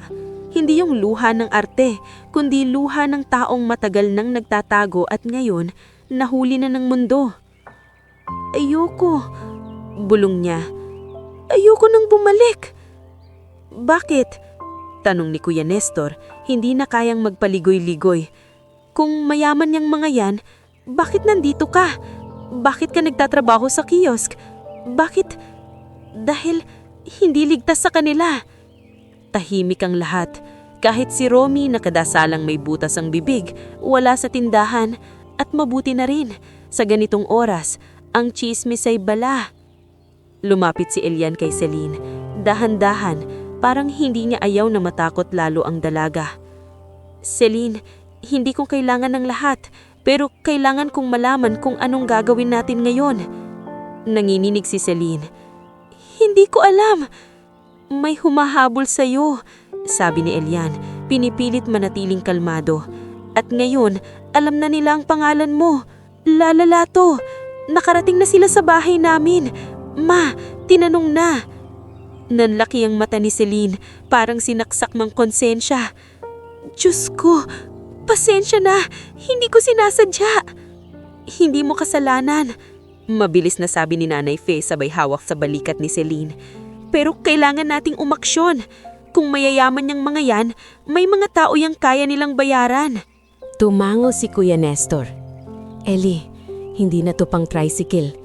Hindi yung luha ng arte, kundi luha ng taong matagal nang nagtatago at ngayon nahuli na ng mundo. Ayoko, bulong niya. Ayoko nang bumalik. Bakit? Tanong ni Kuya Nestor, hindi na kayang magpaligoy-ligoy. Kung mayaman niyang mga yan, bakit nandito ka? Bakit ka nagtatrabaho sa kiosk? Bakit? Dahil hindi ligtas sa kanila. Tahimik ang lahat. Kahit si Romy na kadasalang may butas ang bibig, wala sa tindahan. At mabuti na rin, sa ganitong oras, ang chismis ay bala. Lumapit si Elian kay Celine. Dahan-dahan, parang hindi niya ayaw na matakot lalo ang dalaga. Celine, hindi ko kailangan ng lahat, pero kailangan kong malaman kung anong gagawin natin ngayon. Nanginginig si Celine. Hindi ko alam. May humahabol sa'yo, sabi ni Elian, pinipilit manatiling kalmado. At ngayon, alam na nila ang pangalan mo. Lalalato. Nakarating na sila sa bahay namin. Ma, tinanong na. Nanlaki ang mata ni Celine, parang sinaksak mang konsensya. Diyos ko, pasensya na. Hindi ko sinasadya. Hindi mo kasalanan. Mabilis na sabi ni Nanay Faye sabay hawak sa balikat ni Celine. Pero kailangan nating umaksyon. Kung mayayaman niyang mga yan, may mga tao yang kaya nilang bayaran. Tumango si Kuya Nestor. Ellie, hindi na to pang tricycle.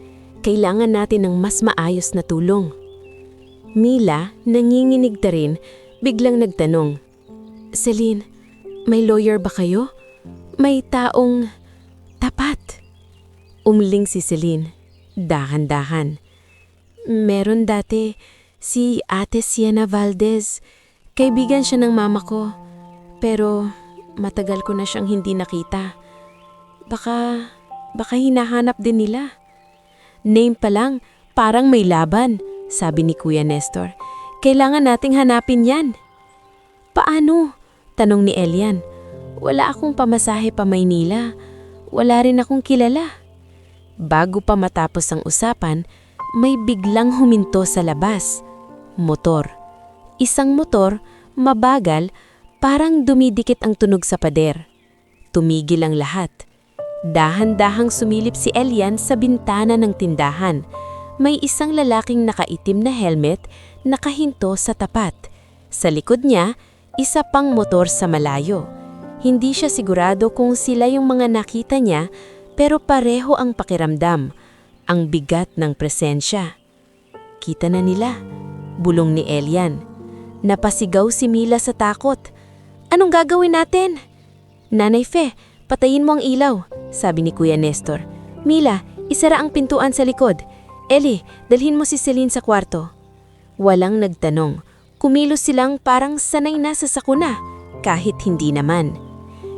Kailangan natin ng mas maayos na tulong. Mila, nanginginig na rin, biglang nagtanong. Celine, may lawyer ba kayo? May taong tapat. Umling si Celine, dahan-dahan. Meron dati, si Ate Sienna Valdez. Kaibigan siya ng mama ko. Pero matagal ko na siyang hindi nakita. Baka hinahanap din nila. Name pa lang, parang may laban, sabi ni Kuya Nestor. Kailangan nating hanapin yan. Paano? Tanong ni Elian. Wala akong pamasahe pa Maynila. Wala rin akong kilala. Bago pa matapos ang usapan, may biglang huminto sa labas. Motor. Isang motor, mabagal, parang dumidikit ang tunog sa pader. Tumigil ang lahat. Dahan-dahang sumilip si Elian sa bintana ng tindahan. May isang lalaking nakaitim na helmet nakahinto sa tapat. Sa likod niya, isa pang motor sa malayo. Hindi siya sigurado kung sila yung mga nakita niya, pero pareho ang pakiramdam, ang bigat ng presensya. Kita na nila, bulong ni Elian. Napasigaw si Mila sa takot. Anong gagawin natin? Nanay Fe, patayin mo ang ilaw, sabi ni Kuya Nestor. Mila, isara ang pintuan sa likod. Ellie, dalhin mo si Celine sa kwarto. Walang nagtanong. Kumilos silang parang sanay na sa sakuna, kahit hindi naman.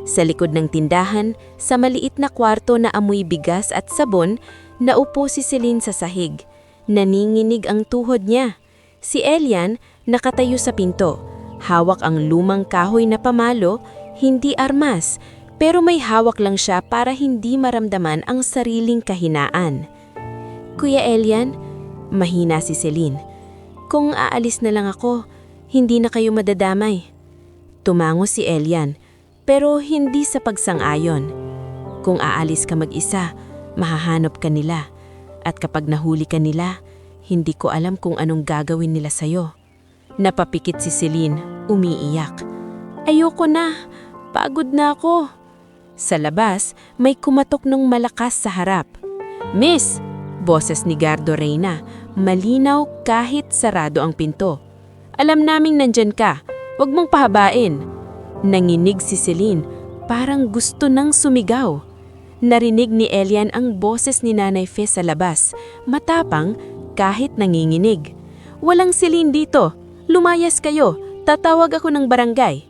Sa likod ng tindahan, sa maliit na kwarto na amoy bigas at sabon, naupo si Celine sa sahig. Naninginig ang tuhod niya. Si Elian nakatayo sa pinto. Hawak ang lumang kahoy na pamalo, hindi armas, pero may hawak lang siya para hindi maramdaman ang sariling kahinaan. Kuya Elian, mahina si Celine. Kung aalis na lang ako, hindi na kayo madadamay. Tumango si Elian, pero hindi sa pagsang-ayon. Kung aalis ka mag-isa, mahahanap ka nila. At kapag nahuli ka nila, hindi ko alam kung anong gagawin nila sa'yo. Napapikit si Celine, umiiyak. Ayoko na, pagod na ako. Sa labas, may kumatok ng malakas sa harap. Miss! Boses ni Gardo Reyna, malinaw kahit sarado ang pinto. Alam naming nandyan ka, wag mong pahabain. Nanginig si Celine, parang gusto nang sumigaw. Narinig ni Elian ang boses ni Nanay Fe sa labas, matapang kahit nanginginig. Walang Celine dito, Lumayas kayo, tatawag ako ng barangay.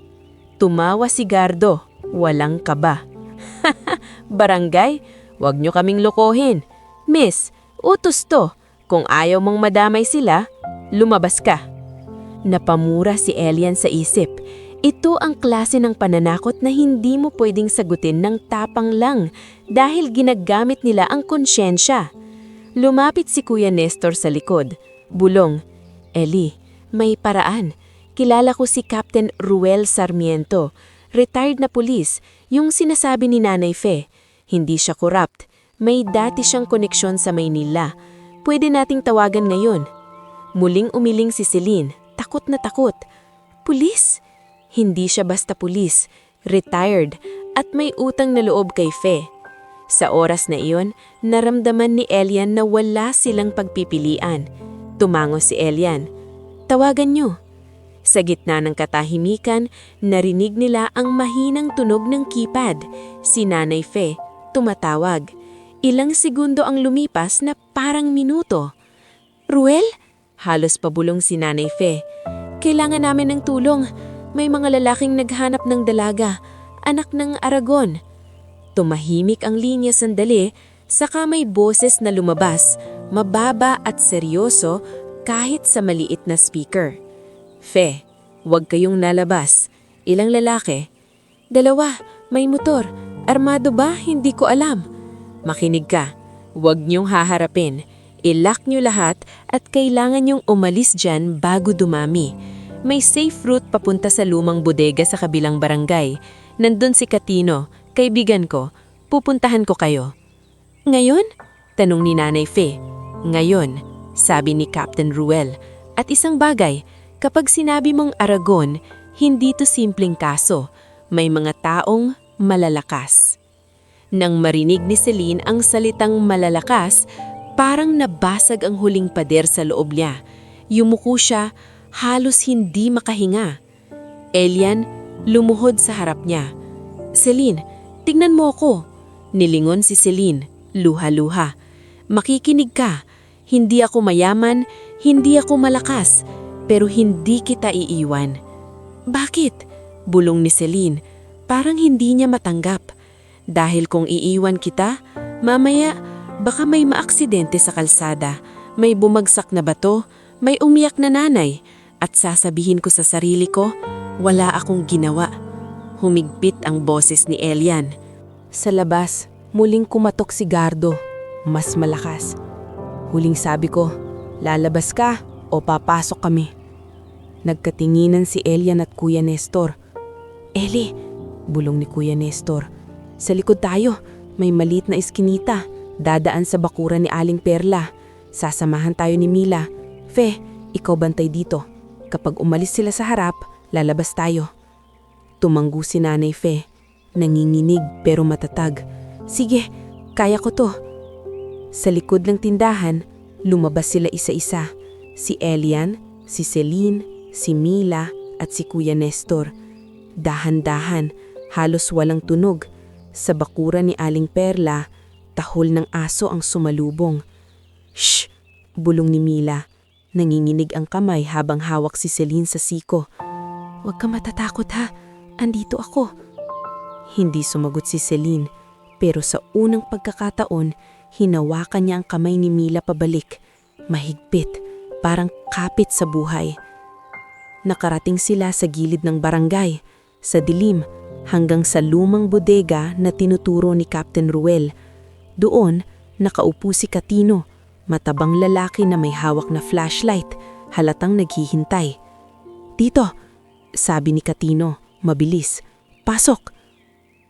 Tumawa si Gardo, walang kaba. Barangay? Huwag nyo kaming lokohin. Miss, utos to. Kung ayaw mong madamay sila, lumabas ka. Napamura si Elian sa isip. Ito ang klase ng pananakot na hindi mo pwedeng sagutin ng tapang lang dahil ginagamit nila ang konsyensya. Lumapit si Kuya Nestor sa likod. Bulong, Eli, may paraan. Kilala ko si Captain Ruel Sarmiento, retired na pulis, yung sinasabi ni Nanay Fe. Hindi siya corrupt. May dati siyang koneksyon sa Maynila. Pwede nating tawagan ngayon. Muling umiling si Celine, takot na takot. Pulis? Hindi siya basta pulis, retired, at may utang na loob kay Fe. Sa oras na iyon, naramdaman ni Elian na wala silang pagpipilian. Tumango si Elian. Tawagan niyo. Sa gitna ng katahimikan, narinig nila ang mahinang tunog ng keypad. Si Nanay Fe, tumatawag. Ilang segundo ang lumipas na parang minuto. Ruel? Halos pabulong si Nanay Fe. Kailangan namin ng tulong. May mga lalaking naghanap ng dalaga, anak ng Aragon. Tumahimik ang linya sandali, saka may boses na lumabas, mababa at seryoso kahit sa maliit na speaker. Fe, huwag kayong nalabas. Ilang lalaki? 2, may motor. Armado ba? Hindi ko alam. Makinig ka, huwag niyong haharapin. I-lock niyo lahat at kailangan niyong umalis dyan bago dumami. May safe route papunta sa lumang bodega sa kabilang barangay. Nandun si Katino, kaibigan ko. Pupuntahan ko kayo. Ngayon? Tanong ni Nanay Fe. Ngayon, sabi ni Captain Ruel. At isang bagay, kapag sinabi mong Aragon, hindi to simpleng kaso. May mga taong malalakas. Nang marinig ni Celine ang salitang malalakas, parang nabasag ang huling pader sa loob niya. Yumuko siya, halos hindi makahinga. Elian, lumuhod sa harap niya. Celine, tignan mo ako. Nilingon si Celine, luha-luha. Makikinig ka. Hindi ako mayaman, hindi ako malakas, pero hindi kita iiwan. Bakit? Bulong ni Celine. Parang hindi niya matanggap. Dahil kung iiwan kita, mamaya baka may maaksidente sa kalsada, may bumagsak na bato, may umiyak na nanay, at sasabihin ko sa sarili ko, wala akong ginawa. Humigpit ang boses ni Elian. Sa labas, muling kumatok si Gardo, mas malakas. Huling sabi ko, lalabas ka o papasok kami. Nagkatinginan si Elian at Kuya Nestor. Eli, bulong ni Kuya Nestor. Sa likod tayo, may maliit na iskinita, dadaan sa bakuran ni Aling Perla. Sasamahan tayo ni Mila. Fe, ikaw bantay dito. Kapag umalis sila sa harap, lalabas tayo. Tumanggo si Nanay Fe. Nanginginig pero matatag. Sige, kaya ko to. Sa likod ng tindahan, lumabas sila isa-isa. Si Elian, si Celine, si Mila at si Kuya Nestor. Dahan-dahan, halos walang tunog. Sa bakuran ni Aling Perla, tahol ng aso ang sumalubong. Shh! Bulong ni Mila. Nanginginig ang kamay habang hawak si Celine sa siko. Huwag ka matatakot ha, andito ako. Hindi sumagot si Celine, pero sa unang pagkakataon, hinawakan niya ang kamay ni Mila pabalik. Mahigpit, parang kapit sa buhay. Nakarating sila sa gilid ng barangay, sa dilim, hanggang sa lumang bodega na tinuturo ni Captain Ruel. Doon, nakaupo si Katino, matabang lalaki na may hawak na flashlight, halatang naghihintay. Dito, sabi ni Katino, mabilis. Pasok!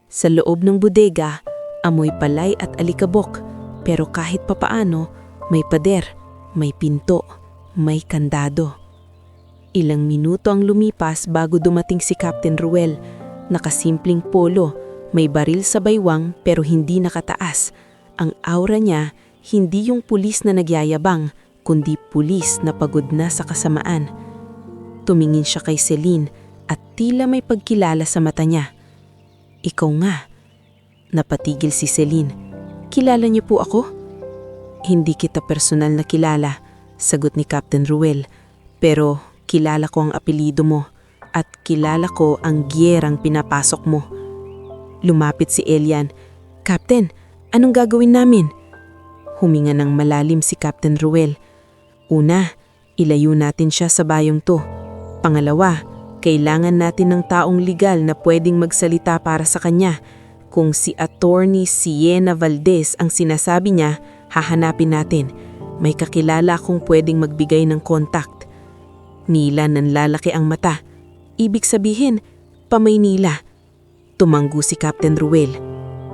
Sa loob ng bodega, amoy palay at alikabok, pero kahit papaano, may pader, may pinto, may kandado. Ilang minuto ang lumipas bago dumating si Captain Ruel. Nakasimpleng polo, may baril sa baywang pero hindi nakataas. Ang aura niya, hindi yung pulis na nagyayabang, kundi pulis na pagod na sa kasamaan. Tumingin siya kay Celine at tila may pagkilala sa mata niya. Ikaw nga. Napatigil si Celine. Kilala niyo po ako? Hindi kita personal na kilala, sagot ni Captain Ruel. Pero kilala ko ang apelyido mo at kilala ko ang giyerang pinapasok mo. Lumapit si Elian. Captain, anong gagawin namin? Huminga ng malalim si Captain Ruel. Una, ilayo natin siya sa bayong to. Pangalawa, kailangan natin ng taong legal na pwedeng magsalita para sa kanya. Kung si Attorney Siena Valdez ang sinasabi niya, hahanapin natin. May kakilala akong pwedeng magbigay ng contact. Nila ng lalaki ang mata. Ibig sabihin, pa-Maynila. Tumanggo si Captain Ruel.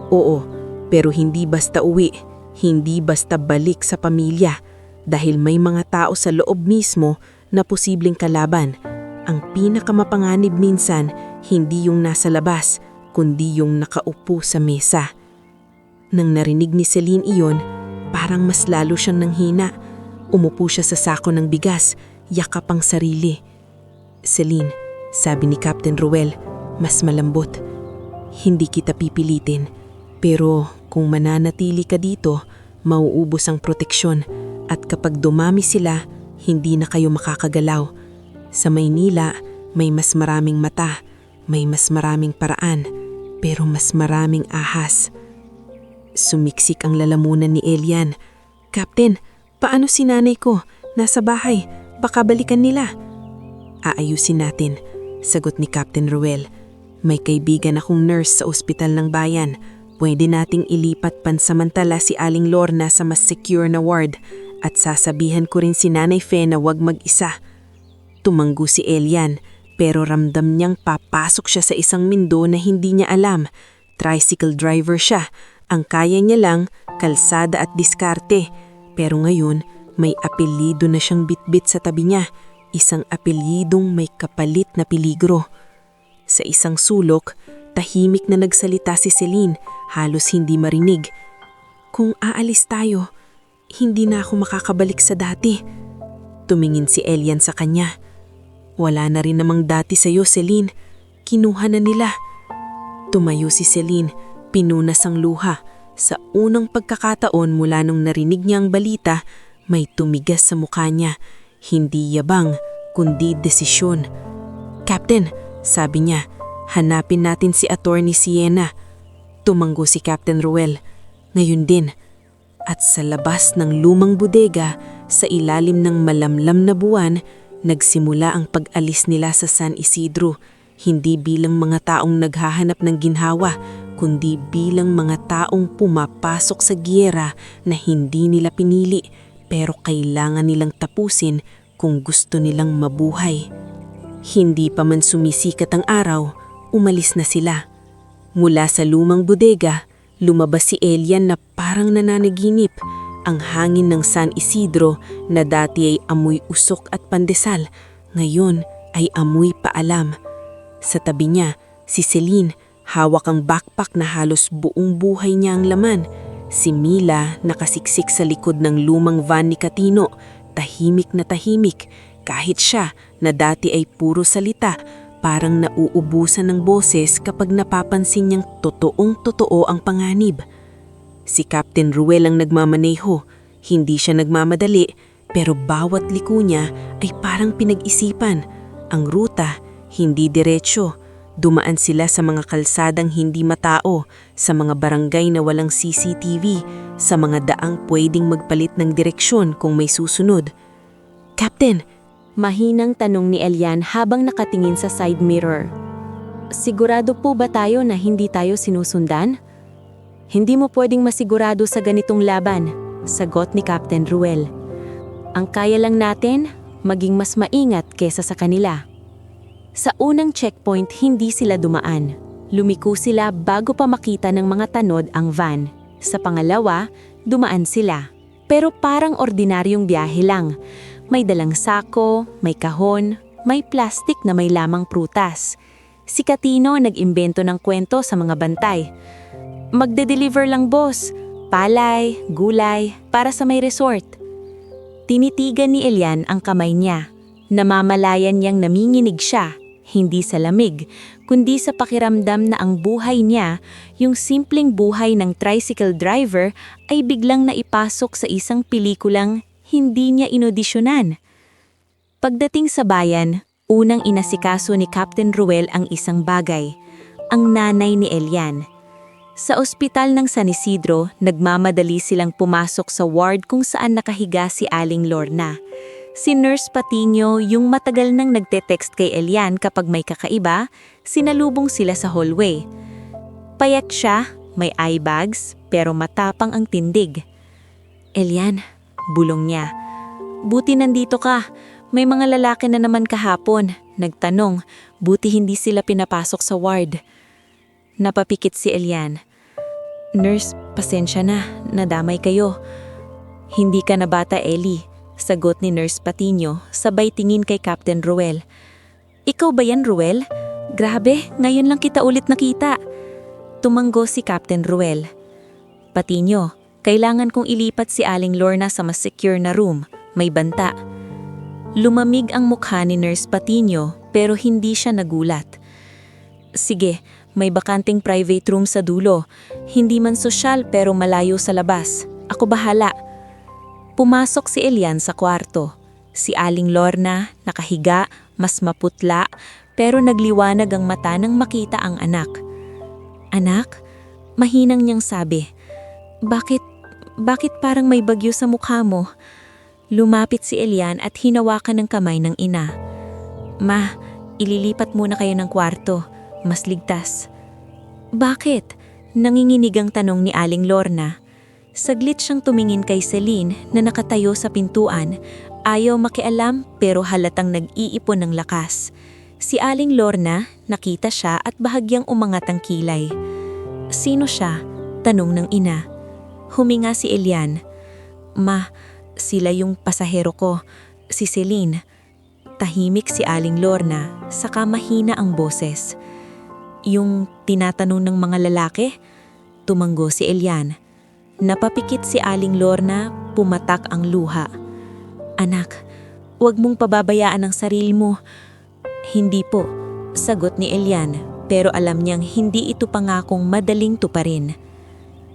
Oo, pero hindi basta uwi, hindi basta balik sa pamilya dahil may mga tao sa loob mismo na posibleng kalaban. Ang pinakamapanganib minsan, hindi yung nasa labas, kundi yung nakaupo sa mesa. Nang narinig ni Celine iyon, parang mas lalo siyang nanghina. Umupo siya sa sako ng bigas, yakap ang sarili. Celine, sabi ni Captain Ruel, mas malambot. Hindi kita pipilitin, pero kung mananatili ka dito, mauubos ang proteksyon at kapag dumami sila, hindi na kayo makakagalaw. Sa Maynila, may mas maraming mata, may mas maraming paraan, pero mas maraming ahas. Sumiksik ang lalamunan ni Elian. Captain, paano si nanay ko? Nasa bahay, baka balikan nila. Aayusin natin, sagot ni Captain Ruel. May kaibigan akong nurse sa ospital ng bayan. Pwede nating ilipat pansamantala si Aling Lorna sa mas secure na ward at sasabihan ko rin si Nanay Fe na wag mag-isa. Tumanggo si Elian pero ramdam niyang papasok siya sa isang mundo na hindi niya alam. Tricycle driver siya. Ang kaya niya lang, kalsada at diskarte. Pero ngayon, may apelyido na siyang bitbit sa tabi niya. Isang apelyidong may kapalit na peligro. Sa isang sulok, tahimik na nagsalita si Celine, halos hindi marinig. Kung aalis tayo, hindi na ako makakabalik sa dati. Tumingin si Elian sa kanya. Wala na rin namang dati sa'yo, Celine. Kinuha na nila. Tumayo si Celine, pinunas ang luha. Sa unang pagkakataon mula nung narinig niya ang balita, may tumigas sa mukha niya. Hindi yabang, kundi desisyon. Captain, sabi niya, hanapin natin si Attorney Siena. Tumanggo si Captain Ruel. Ngayon din. At sa labas ng lumang bodega, sa ilalim ng malamlam na buwan, nagsimula ang pag-alis nila sa San Isidro. Hindi bilang mga taong naghahanap ng ginhawa, kundi bilang mga taong pumapasok sa giyera na hindi nila pinili pero kailangan nilang tapusin kung gusto nilang mabuhay. Hindi pa man sumisikat ang araw, umalis na sila. Mula sa lumang bodega, lumabas si Elian na parang nananaginip. Ang hangin ng San Isidro na dati ay amoy usok at pandesal, ngayon ay amoy paalam. Sa tabi niya, si Celine, hawak ang backpack na halos buong buhay niya ang laman. Si Mila nakasiksik sa likod ng lumang van ni Katino, tahimik na tahimik. Kahit siya na dati ay puro salita, parang nauubusan ng boses kapag napapansin niyang totoong-totoo ang panganib. Si Captain Ruel ang nagmamaneho. Hindi siya nagmamadali, pero bawat liko niya ay parang pinag-isipan. Ang ruta, hindi diretsyo. Dumaan sila sa mga kalsadang hindi matao, sa mga barangay na walang CCTV, sa mga daang pwedeng magpalit ng direksyon kung may susunod. Captain! Mahinang tanong ni Elian habang nakatingin sa side mirror. Sigurado po ba tayo na hindi tayo sinusundan? Hindi mo pwedeng masigurado sa ganitong laban, sagot ni Captain Ruel. Ang kaya lang natin, maging mas maingat kesa sa kanila. Sa unang checkpoint, hindi sila dumaan. Lumiko sila bago pa makita ng mga tanod ang van. Sa pangalawa, dumaan sila. Pero parang ordinaryong biyahe lang. May dalang sako, may kahon, may plastik na may lamang prutas. Si Katino nag-imbento ng kwento sa mga bantay. Magde-deliver lang boss, palay, gulay, para sa may resort. Tinitigan ni Elian ang kamay niya. Namamalayan niyang naminginig siya, hindi sa lamig, kundi sa pakiramdam na ang buhay niya, yung simpleng buhay ng tricycle driver, ay biglang naipasok sa isang pelikulang hindi niya inodisyonan. Pagdating sa bayan, unang inasikaso ni Captain Ruel ang isang bagay, ang nanay ni Elian. Sa ospital ng San Isidro, nagmamadali silang pumasok sa ward kung saan nakahiga si Aling Lorna. Si Nurse Patino, yung matagal nang nagte-text kay Elian kapag may kakaiba, sinalubong sila sa hallway. Payat siya, may eye bags, pero matapang ang tindig. Elian, bulong niya. Buti nandito ka. May mga lalaki na naman kahapon. Nagtanong, buti hindi sila pinapasok sa ward. Napapikit si Elian. Nurse, pasensya na, nadamay kayo. Hindi ka na bata, Ellie, sagot ni Nurse Patino, sabay tingin kay Captain Ruel. Ikaw ba yan, Ruel? Grabe, ngayon lang kita ulit nakita. Tumanggo si Captain Ruel. Patino, kailangan kong ilipat si Aling Lorna sa mas secure na room, may banta. Lumamig ang mukha ni Nurse Patino pero hindi siya nagulat. Sige, may bakanting private room sa dulo. Hindi man sosyal pero malayo sa labas. Ako bahala. Pumasok si Elian sa kwarto. Si Aling Lorna, nakahiga, mas maputla, pero nagliwanag ang mata nang makita ang anak. Anak? Mahinang niyang sabi. Bakit parang may bagyo sa mukha mo? Lumapit si Elian at hinawakan ng kamay ng ina. Ma, ililipat muna kayo ng kwarto. Mas ligtas. Bakit? Nanginginig ang tanong ni Aling Lorna. Saglit siyang tumingin kay Celine na nakatayo sa pintuan. Ayaw makialam pero halatang nag-iipon ng lakas. Si Aling Lorna, nakita siya at bahagyang umangat ang kilay. Sino siya? Tanong ng ina. Huminga si Elian. Ma, sila yung pasahero ko, si Celine. Tahimik si Aling Lorna, saka mahina ang boses. Yung tinatanong ng mga lalaki? Tumanggo si Elian. Napapikit si Aling Lorna, pumatak ang luha. Anak, huwag mong pababayaan ang sarili mo. Hindi po, sagot ni Elian, pero alam niyang hindi ito pangakong madaling tuparin.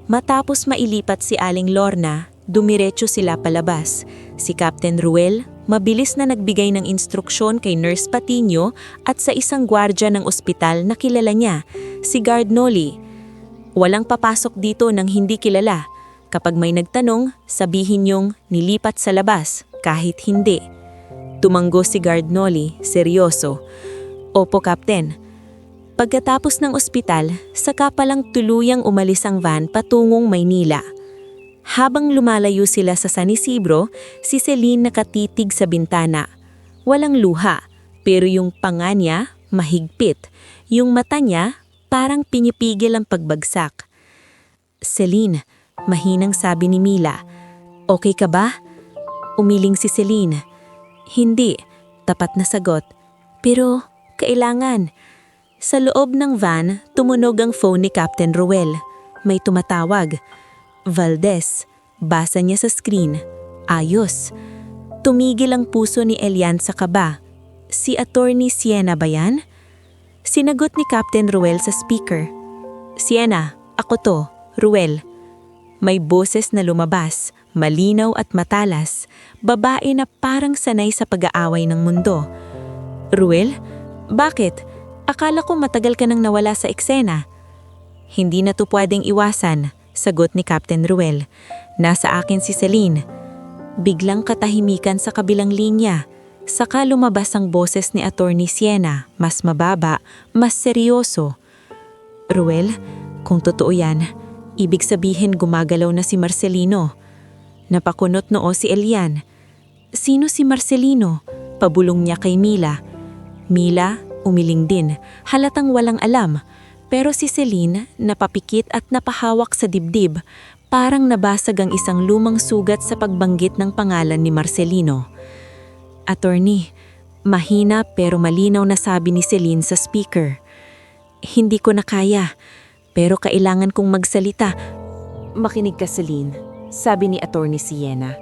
Matapos mailipat si Aling Lorna, dumiretso sila palabas. Si Captain Ruel, mabilis na nagbigay ng instruksyon kay Nurse Patino at sa isang gwardya ng ospital na kilala niya, si Guard Nolly. Walang papasok dito ng hindi kilala. Kapag may nagtanong, sabihin niyong nilipat sa labas, kahit hindi. Tumanggo si Guard Nolly, seryoso. Opo, Captain. Pagkatapos ng ospital, saka palang tuluyang umalis ang van patungong Maynila. Habang lumalayo sila sa San Isidro, si Celine nakatitig sa bintana. Walang luha, pero yung panga niya mahigpit. Yung mata niya parang pinipigil ang pagbagsak. Celine, mahinang sabi ni Mila. Okay ka ba? Umiling si Celine. Hindi, tapat na sagot. Pero kailangan. Sa loob ng van, tumunog ang phone ni Captain Ruel. May tumatawag. Valdez. Basa niya sa screen. Ayos. Tumigil ang puso ni Elian sa kaba. Si Attorney Siena ba yan? Sinagot ni Captain Ruel sa speaker. Siena, ako to, Ruel. May boses na lumabas, malinaw at matalas. Babae na parang sanay sa pag-aaway ng mundo. Ruel, bakit? Akala ko matagal ka nang nawala sa eksena. Hindi na to pwedeng iwasan, sagot ni Captain Ruel. Nasa akin si Celine. Biglang katahimikan sa kabilang linya. Saka lumabas ang boses ni Attorney Siena, mas mababa, mas seryoso. Ruel, kung totoo yan, ibig sabihin gumagalaw na si Marcelino. Napakunot noo si Elian. Sino si Marcelino? Pabulong niya kay Mila. Mila, umiling din, halatang walang alam. Pero si Celine, napapikit at napahawak sa dibdib, parang nabasag ang isang lumang sugat sa pagbanggit ng pangalan ni Marcelino. Attorney, mahina pero malinaw na sabi ni Celine sa speaker. Hindi ko na kaya, pero kailangan kong magsalita. Makinig ka, Celine, sabi ni Attorney Siena.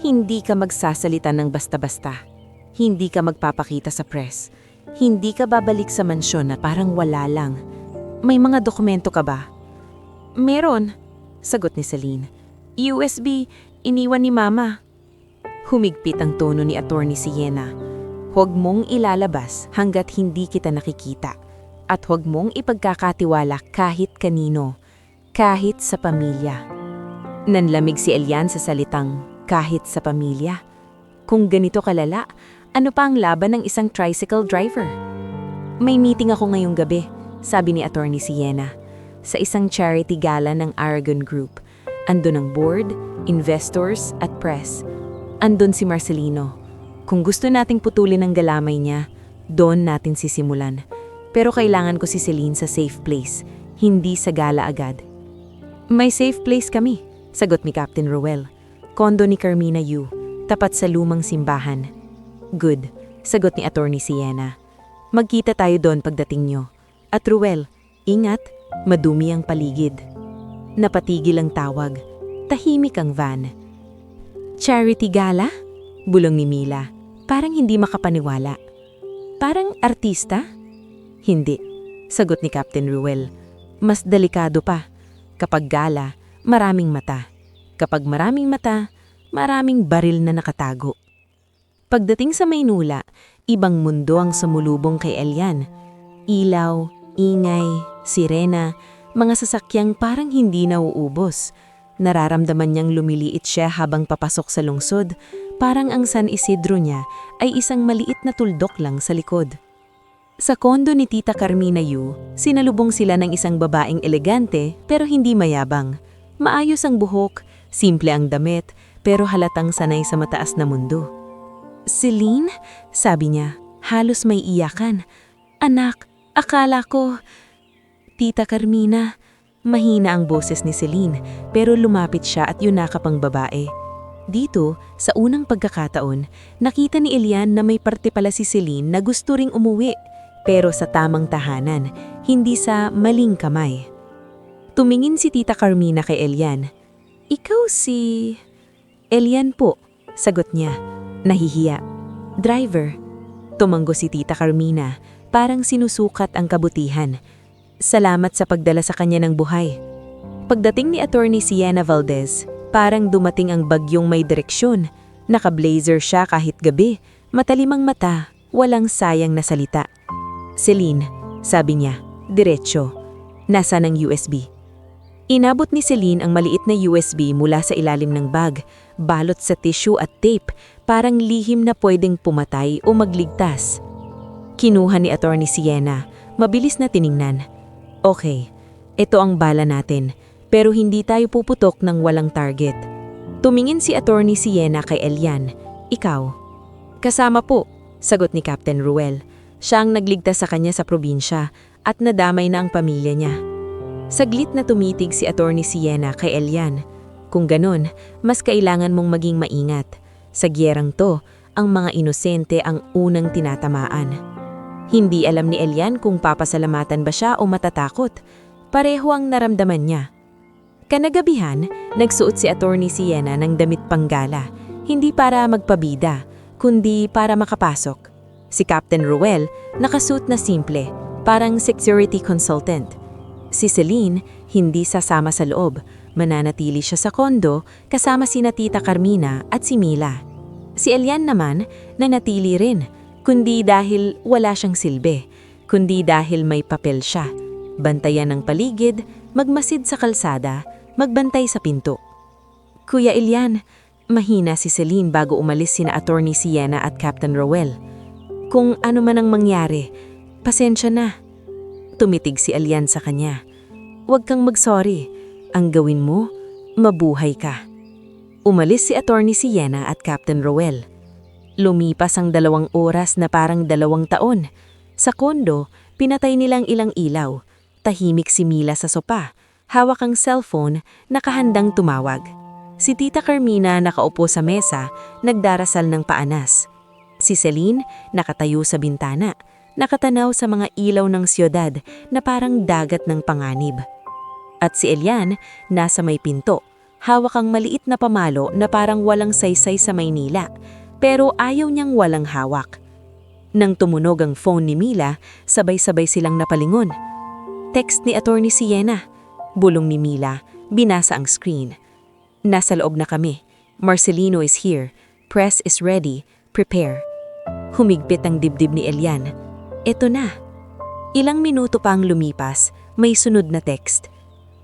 Hindi ka magsasalita ng basta-basta. Hindi ka magpapakita sa press. Hindi ka babalik sa mansyon na parang wala lang. May mga dokumento ka ba? Meron, sagot ni Celine. USB, iniwan ni Mama. Humigpit ang tono ni Attorney Siena. Huwag mong ilalabas hanggat hindi kita nakikita. At huwag mong ipagkakatiwala kahit kanino, kahit sa pamilya. Nanlamig si Elian sa salitang kahit sa pamilya. Kung ganito kalala, ano pa ang laban ng isang tricycle driver? May meeting ako ngayong gabi, sabi ni Attorney Siena, sa isang charity gala ng Aragon Group. Andun ang board, investors at press. Andun si Marcelino. Kung gusto nating putulin ang galamay niya, doon natin sisimulan. Pero kailangan ko si Celine sa safe place, hindi sa gala agad. May safe place kami, sagot ni Captain Ruel. Kondo ni Carmina Yu, tapat sa lumang simbahan. Good, sagot ni Attorney Siena. Magkita tayo doon pagdating nyo. At Ruel, ingat, madumi ang paligid. Napatigil ang tawag. Tahimik ang van. Charity gala? Bulong ni Mila. Parang hindi makapaniwala. Parang artista? Hindi, sagot ni Captain Ruel. Mas delikado pa. Kapag gala, maraming mata. Kapag maraming mata, maraming baril na nakatago. Pagdating sa Maynula, ibang mundo ang sumulubong kay Elian. Ilaw, ingay, sirena, mga sasakyang parang hindi nauubos. Nararamdaman niyang lumiliit siya habang papasok sa lungsod, parang ang San Isidro niya ay isang maliit na tuldok lang sa likod. Sa kondo ni Tita Carmina Yu, sinalubong sila ng isang babaeng elegante pero hindi mayabang. Maayos ang buhok, simple ang damit, pero halatang sanay sa mataas na mundo. Celine, sabi niya, halos may iyakan. Anak, akala ko... Tita Carmina, mahina ang boses ni Celine pero lumapit siya at yunakap ang babae. Dito, sa unang pagkakataon, nakita ni Elian na may parte pala si Celine na gusto ring umuwi, pero sa tamang tahanan, hindi sa maling kamay. Tumingin si Tita Carmina kay Elian. Ikaw si... Elian po, sagot niya, nahihiya. Driver. Tumanggo si Tita Carmina, parang sinusukat ang kabutihan. Salamat sa pagdala sa kanya ng buhay. Pagdating ni Attorney Siena Valdez, parang dumating ang bagyong may direksyon. Naka-blazer siya kahit gabi, matalimang mata, walang sayang na salita. Celine, sabi niya, diretso. Nasa ng USB. Inabot ni Celine ang maliit na USB mula sa ilalim ng bag, balot sa tissue at tape, parang lihim na pwedeng pumatay o magligtas. Kinuha ni Attorney Siena, mabilis na tiningnan. Okay, ito ang bala natin, pero hindi tayo puputok ng walang target. Tumingin si Attorney Siena kay Elian. Ikaw? Kasama po, sagot ni Captain Ruel. Siya ang nagligtas sa kanya sa probinsya at nadamay na ang pamilya niya. Saglit na tumitig si Attorney Siena kay Elian. Kung ganon, mas kailangan mong maging maingat. Sa giyerang to, ang mga inosente ang unang tinatamaan. Hindi alam ni Elian kung papasalamatan ba siya o matatakot. Pareho ang naramdaman niya. Kanagabihan, nagsuot si Attorney Siena ng damit panggala, hindi para magpabida, kundi para makapasok. Si Captain Ruel, nakasuot na simple, parang security consultant. Si Celine, hindi sasama sa loob, mananatili siya sa kondo kasama sina Tita Carmina at si Mila. Si Elian naman, nanatili rin, kundi dahil wala siyang silbi, kundi dahil may papel siya. Bantayan ng paligid, magmasid sa kalsada, magbantay sa pinto. Kuya Elian, mahina si Celine bago umalis sina Attorney Siena at Captain Ruel. Kung ano man ang mangyari, pasensya na. Tumitig si Elian sa kanya. Huwag kang mag-sorry. Ang gawin mo, mabuhay ka. Umalis si Attorney Siena at Captain Ruel. Lumipas ang 2 oras na parang 2 taon. Sa kondo, pinatay nilang ilang ilaw. Tahimik si Mila sa sopa. Hawak ang cellphone, nakahandang tumawag. Si Tita Carmina nakaupo sa mesa, nagdarasal ng paanas. Si Celine nakatayo sa bintana, nakatanaw sa mga ilaw ng siyudad na parang dagat ng panganib. At si Elian nasa may pinto, hawak ang maliit na pamalo na parang walang saysay sa Maynila, pero ayaw niyang walang hawak. Nang tumunog ang phone ni Mila, sabay-sabay silang napalingon. Text ni Attorney Siena. Bulong ni Mila, binasa ang screen. Nasa loob na kami. Marcelino is here. Press is ready. Prepare. Humigpit ang dibdib ni Elian. Eto na. Ilang minuto pa ang lumipas, may sunod na text.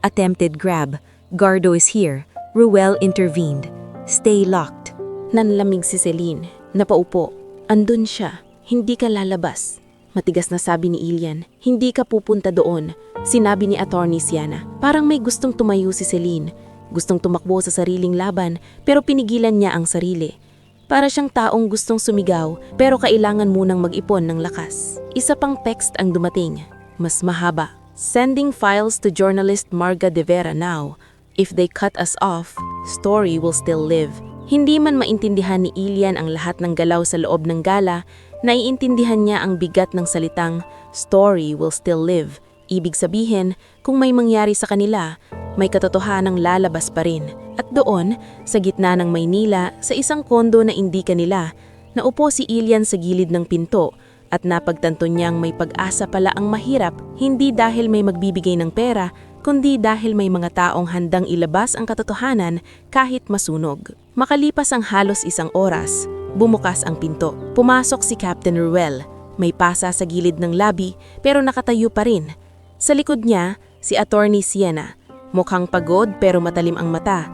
Attempted grab. Gardo is here. Ruel intervened. Stay locked. Nanlamig si Celine. Napaupo. Andun siya. Hindi ka lalabas. Matigas na sabi ni Ilian. Hindi ka pupunta doon. Sinabi ni Attorney Sienna. Parang may gustong tumayo si Celine. Gustong tumakbo sa sariling laban pero pinigilan niya ang sarili. Para siyang taong gustong sumigaw pero kailangan munang mag-ipon ng lakas. Isa pang text ang dumating. Mas mahaba. Sending files to journalist Marga de Vera now. If they cut us off, story will still live. Hindi man maintindihan ni Ilian ang lahat ng galaw sa loob ng gala, naiintindihan niya ang bigat ng salitang story will still live. Ibig sabihin, kung may mangyari sa kanila, may katotohanang lalabas pa rin. At doon, sa gitna ng Maynila, sa isang kondo na hindi kanila, naupo si Ilian sa gilid ng pinto at napagtanto niyang may pag-asa pala ang mahirap hindi dahil may magbibigay ng pera, kundi dahil may mga taong handang ilabas ang katotohanan kahit masunog. Makalipas ang halos isang oras, bumukas ang pinto. Pumasok si Captain Ruel. May pasa sa gilid ng labi pero nakatayo pa rin. Sa likod niya, si Attorney Sienna. Mukhang pagod pero matalim ang mata.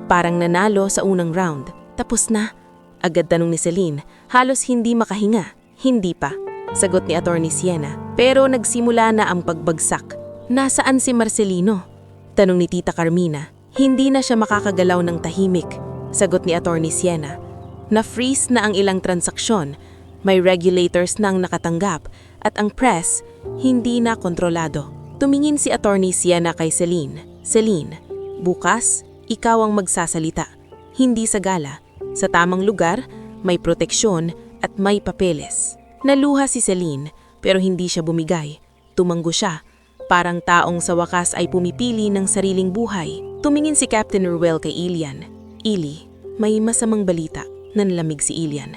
Parang nanalo sa unang round. Tapos na? Agad tanong ni Celine. Halos hindi makahinga. Hindi pa. Sagot ni Attorney Sienna. Pero nagsimula na ang pagbagsak. Nasaan si Marcelino? Tanong ni Tita Carmina. Hindi na siya makakagalaw ng tahimik. Sagot ni Attorney Sienna. Na-freeze na ang ilang transaksyon. May regulators nang nakatanggap at ang press hindi na kontrolado. Tumingin si Attorney Sienna kay Celine. Celine, bukas, ikaw ang magsasalita. Hindi sa gala. Sa tamang lugar, may proteksyon at may papeles. Naluha si Celine pero hindi siya bumigay. Tumanggo siya. Parang taong sa wakas ay pumipili ng sariling buhay. Tumingin si Captain Ruel kay Ilian. Ili, may masamang balita. Nanlamig si Ilian.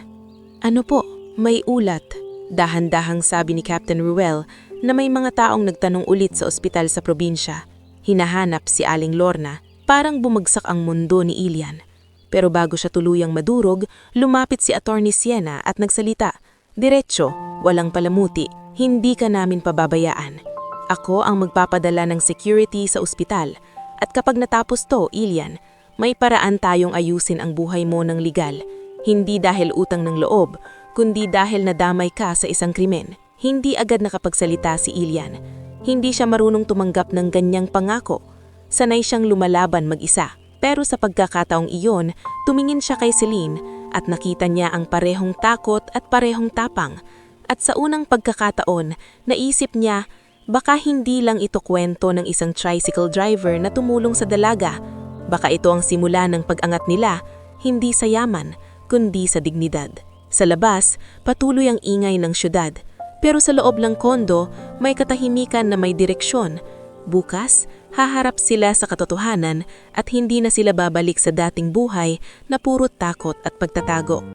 Ano po? May ulat. Dahan-dahang sabi ni Captain Ruel na may mga taong nagtanong ulit sa ospital sa probinsya. Hinahanap si Aling Lorna. Parang bumagsak ang mundo ni Ilian. Pero bago siya tuluyang madurog, lumapit si Attorney Sienna at nagsalita. Diretso, walang palamuti. Hindi ka namin pababayaan. Ako ang magpapadala ng security sa ospital. At kapag natapos to, Ilian, may paraan tayong ayusin ang buhay mo ng legal. Hindi dahil utang ng loob, kundi dahil nadamay ka sa isang krimen. Hindi agad nakapagsalita si Ilian. Hindi siya marunong tumanggap ng ganyang pangako. Sanay siyang lumalaban mag-isa. Pero sa pagkakataong iyon, tumingin siya kay Celine at nakita niya ang parehong takot at parehong tapang. At sa unang pagkakataon, naisip niya, baka hindi lang ito kwento ng isang tricycle driver na tumulong sa dalaga. Baka ito ang simula ng pag-angat nila, hindi sa yaman, kundi sa dignidad. Sa labas, patuloy ang ingay ng syudad. Pero sa loob ng kondo, may katahimikan na may direksyon. Bukas, haharap sila sa katotohanan at hindi na sila babalik sa dating buhay na puro takot at pagtatago.